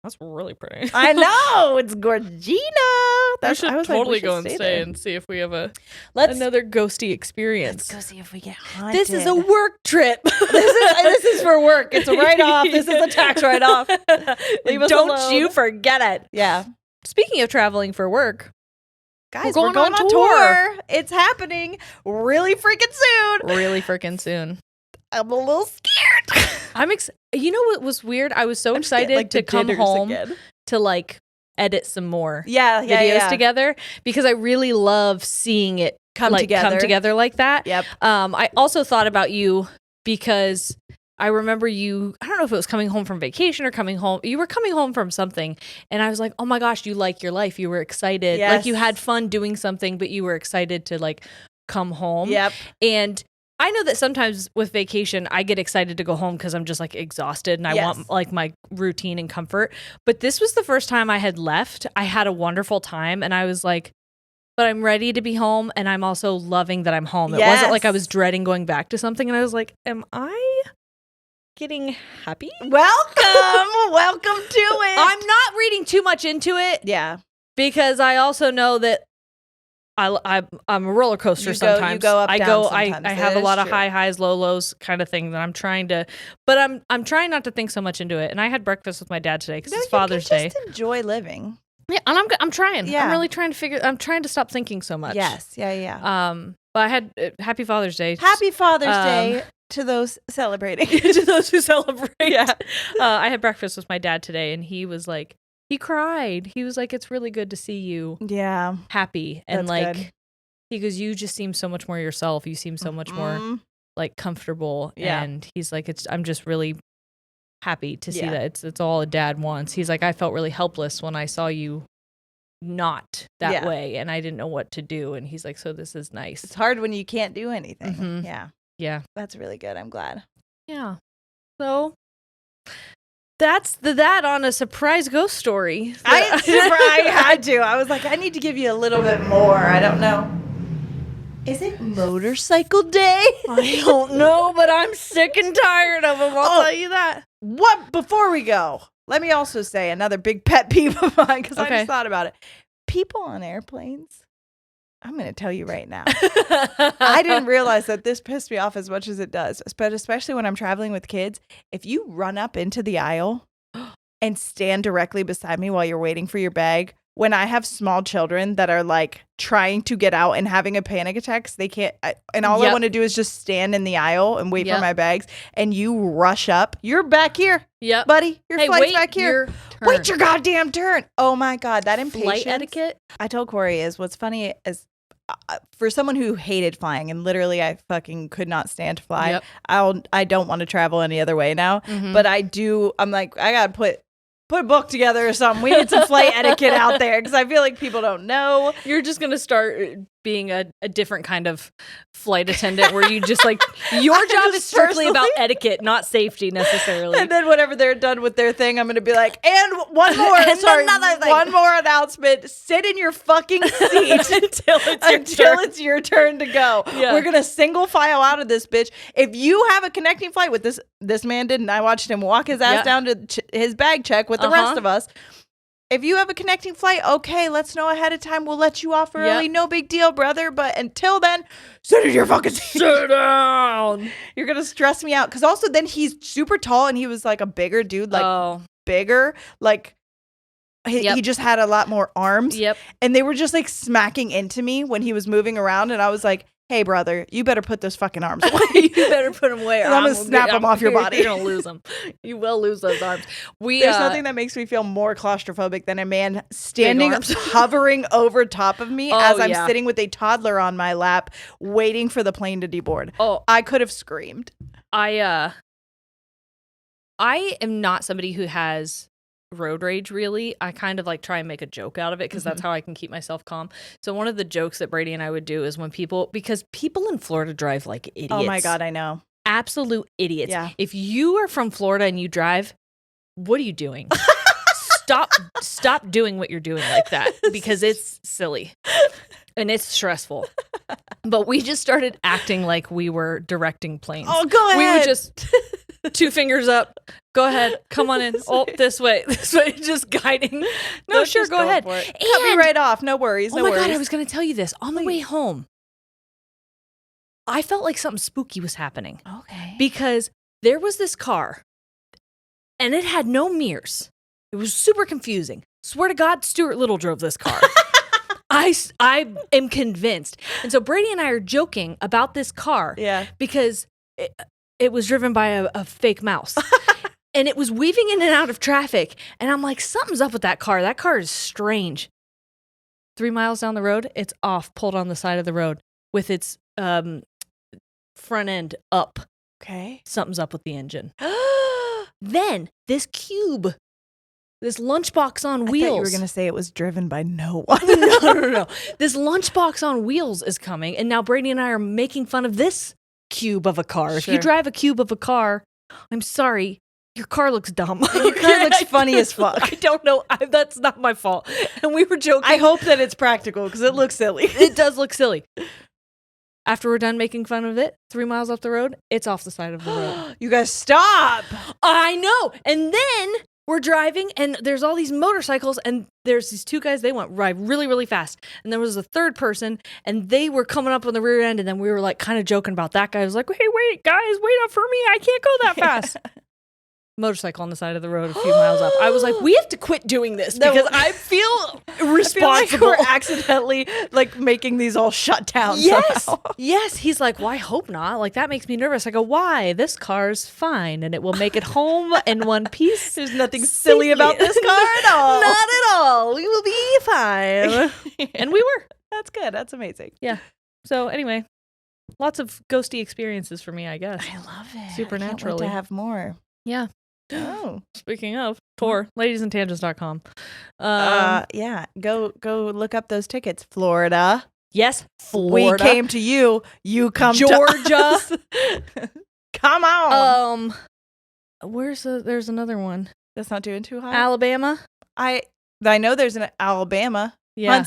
That's really pretty. I know. It's Gorgina. We should totally go and stay and see if we have another ghosty experience. Let's go see if we get haunted. This is a work trip. this is for work. It's a write-off. This is a tax write-off. Leave us alone. Don't you forget it. Yeah. Speaking of traveling for work, guys, we're going on tour. It's happening really freaking soon. I'm a little scared. You know what was weird? I was so excited to come home to like edit some more videos together, because I really love seeing it come together like that. Yep. I also thought about you because I remember you, I don't know if it was coming home from vacation or coming home. You were coming home from something, and I was like, oh my gosh, you like your life. You were excited. Yes. Like, you had fun doing something, but you were excited to like come home. Yep. And I know that sometimes with vacation, I get excited to go home because I'm just like exhausted and I want like my routine and comfort. But this was the first time I had left. I had a wonderful time, and I was like, but I'm ready to be home, and I'm also loving that I'm home. It wasn't like I was dreading going back to something, and I was like, am I getting happy? Welcome to it. I'm not reading too much into it. Yeah. Because I also know that I'm a roller coaster sometimes. You go up, down sometimes. I have a lot of high highs, low lows kind of thing that I'm trying to, but I'm trying not to think so much into it. And I had breakfast with my dad today because it's Father's Day. Just enjoy living. Yeah, and I'm trying. Yeah. I'm really trying to I'm trying to stop thinking so much. Yes. Yeah. But I had Happy Father's Day. Happy Father's Day to those celebrating. To those who celebrate. Yeah. I had breakfast with my dad today, and he was like, he cried. He was like, it's really good to see you happy. And that's good. He goes, you just seem so much more yourself. You seem so much more like comfortable. Yeah. And he's like, I'm just really happy to see that it's all a dad wants. He's like, I felt really helpless when I saw you not that way, and I didn't know what to do. And he's like, so this is nice. It's hard when you can't do anything. Mm-hmm. Yeah. Yeah. That's really good. I'm glad. Yeah. So that's that on a surprise ghost story. I had to. I was like, I need to give you a little bit more. I don't know. Is it motorcycle day? I don't know, but I'm sick and tired of them. I'll tell you that. What? Before we go, let me also say another big pet peeve of mine, because I just thought about it. People on airplanes. I'm going to tell you right now. I didn't realize that this pissed me off as much as it does, but especially when I'm traveling with kids. If you run up into the aisle and stand directly beside me while you're waiting for your bag, when I have small children that are like trying to get out and having a panic attack, 'cause they can't, and all I want to do is just stand in the aisle and wait for my bags, and you rush up, you're back here, buddy, your flight's back here. Wait your goddamn turn. Oh my God, that impatience. Flight etiquette. I told Corey what's funny is, for someone who hated flying, and literally I fucking could not stand to fly. I don't want to travel any other way now, but I do. I'm like, I gotta put a book together or something. We need some flight etiquette out there, because I feel like people don't know. You're just gonna start being a different kind of flight attendant, where you just like, your job is strictly about etiquette, not safety necessarily. And then whenever they're done with their thing, I'm gonna be like, and one more, one more announcement. Sit in your fucking seat until it's your turn to go. Yeah. We're gonna single file out of this bitch. If you have a connecting flight with this man didn't. I watched him walk his ass down to his bag check with the rest of us. If you have a connecting flight, okay, let's know ahead of time. We'll let you off early. No big deal, brother. But until then, sit in your fucking seat. Sit down. You're going to stress me out. Because also then he's super tall, and he was like a bigger dude, like bigger. Like, He just had a lot more arms. Yep. And they were just like smacking into me when he was moving around. And I was like, hey, brother, you better put those fucking arms away. You better put them away. Or I'm going to snap them off your body. You're going to lose them. You will lose those arms. There's nothing that makes me feel more claustrophobic than a man standing, hovering over top of me as I'm sitting with a toddler on my lap, waiting for the plane to deboard. Oh, I could have screamed. I am not somebody who has road rage, really. I kind of like try and make a joke out of it because that's how I can keep myself calm. So one of the jokes that Brady and I would do is because people in Florida drive like idiots. Oh my God, I know. Absolute idiots. Yeah. If you are from Florida and you drive, what are you doing? Stop doing what you're doing like that because it's silly and it's stressful. But we just started acting like we were directing planes. Oh, go ahead. We would just 2 fingers up. Go ahead. Come on in. Oh, this way. Just guiding. No, sure. Go ahead. Cut me right off. No worries. Oh my God, I was going to tell you this. On the way home, I felt like something spooky was happening. Okay. Because there was this car and it had no mirrors. It was super confusing. Swear to God, Stuart Little drove this car. I am convinced. And so Brady and I are joking about this car. Yeah. Because it was driven by a fake mouse. And it was weaving in and out of traffic. And I'm like, something's up with that car. That car is strange. 3 miles down the road, it's off, pulled on the side of the road with its front end up. Okay. Something's up with the engine. Then this cube, this lunchbox on wheels. I thought you were going to say it was driven by no one. No. This lunchbox on wheels is coming. And now Brady and I are making fun of this cube of a car. Sure. If you drive a cube of a car, I'm sorry, your car looks dumb. Your car looks funny as fuck. I don't know. That's not my fault. And we were joking. I hope that it's practical because it looks silly. It does look silly. After we're done making fun of it, 3 miles up the road, it's off the side of the road. You guys stop. I know. And then we're driving and there's all these motorcycles and there's these 2 guys, they went really, really fast. And there was a third person and they were coming up on the rear end and then we were like kind of joking about that guy. I was like, hey, wait, guys, wait up for me. I can't go that fast. Motorcycle on the side of the road a few miles up. I was like, we have to quit doing this because I feel responsible. I feel like we're accidentally like making these all shut down. Somehow. Yes. He's like, well, I hope not. Like that makes me nervous. I go, why? This car's fine and it will make it home in one piece. There's nothing silly about this car at all. Not at all. We will be fine. And we were. That's good. That's amazing. Yeah. So anyway, lots of ghosty experiences for me, I guess. I love it. Supernaturally. I can't wait to have more. Yeah. Oh, speaking of tour, ladiesandtangents.com. Yeah, go look up those tickets. Florida. Yes, Florida. We came to you. You come Georgia. To us. Come on. There's another one. That's not doing too hot. Alabama. I know there's an Alabama. Yeah.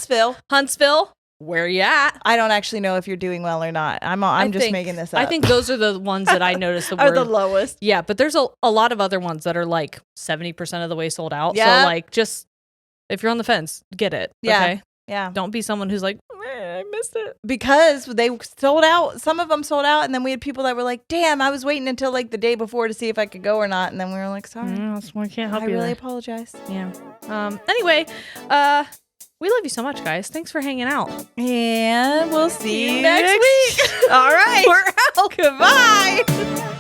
Huntsville. Where you at? I don't actually know if you're doing well or not. I'm just making this up. I think those are the ones that I noticed are the lowest. Yeah, but there's a lot of other ones that are like 70% of the way sold out. Yeah. So like just if you're on the fence, get it. Yeah. Okay? Yeah. Don't be someone who's like, I missed it. Because they sold out. Some of them sold out. And then we had people that were like, damn, I was waiting until like the day before to see if I could go or not. And then we were like, sorry. We can't help you. I really apologize. Yeah. Anyway, we love you so much, guys. Thanks for hanging out. And we'll see you next week. All right. We're out. Goodbye.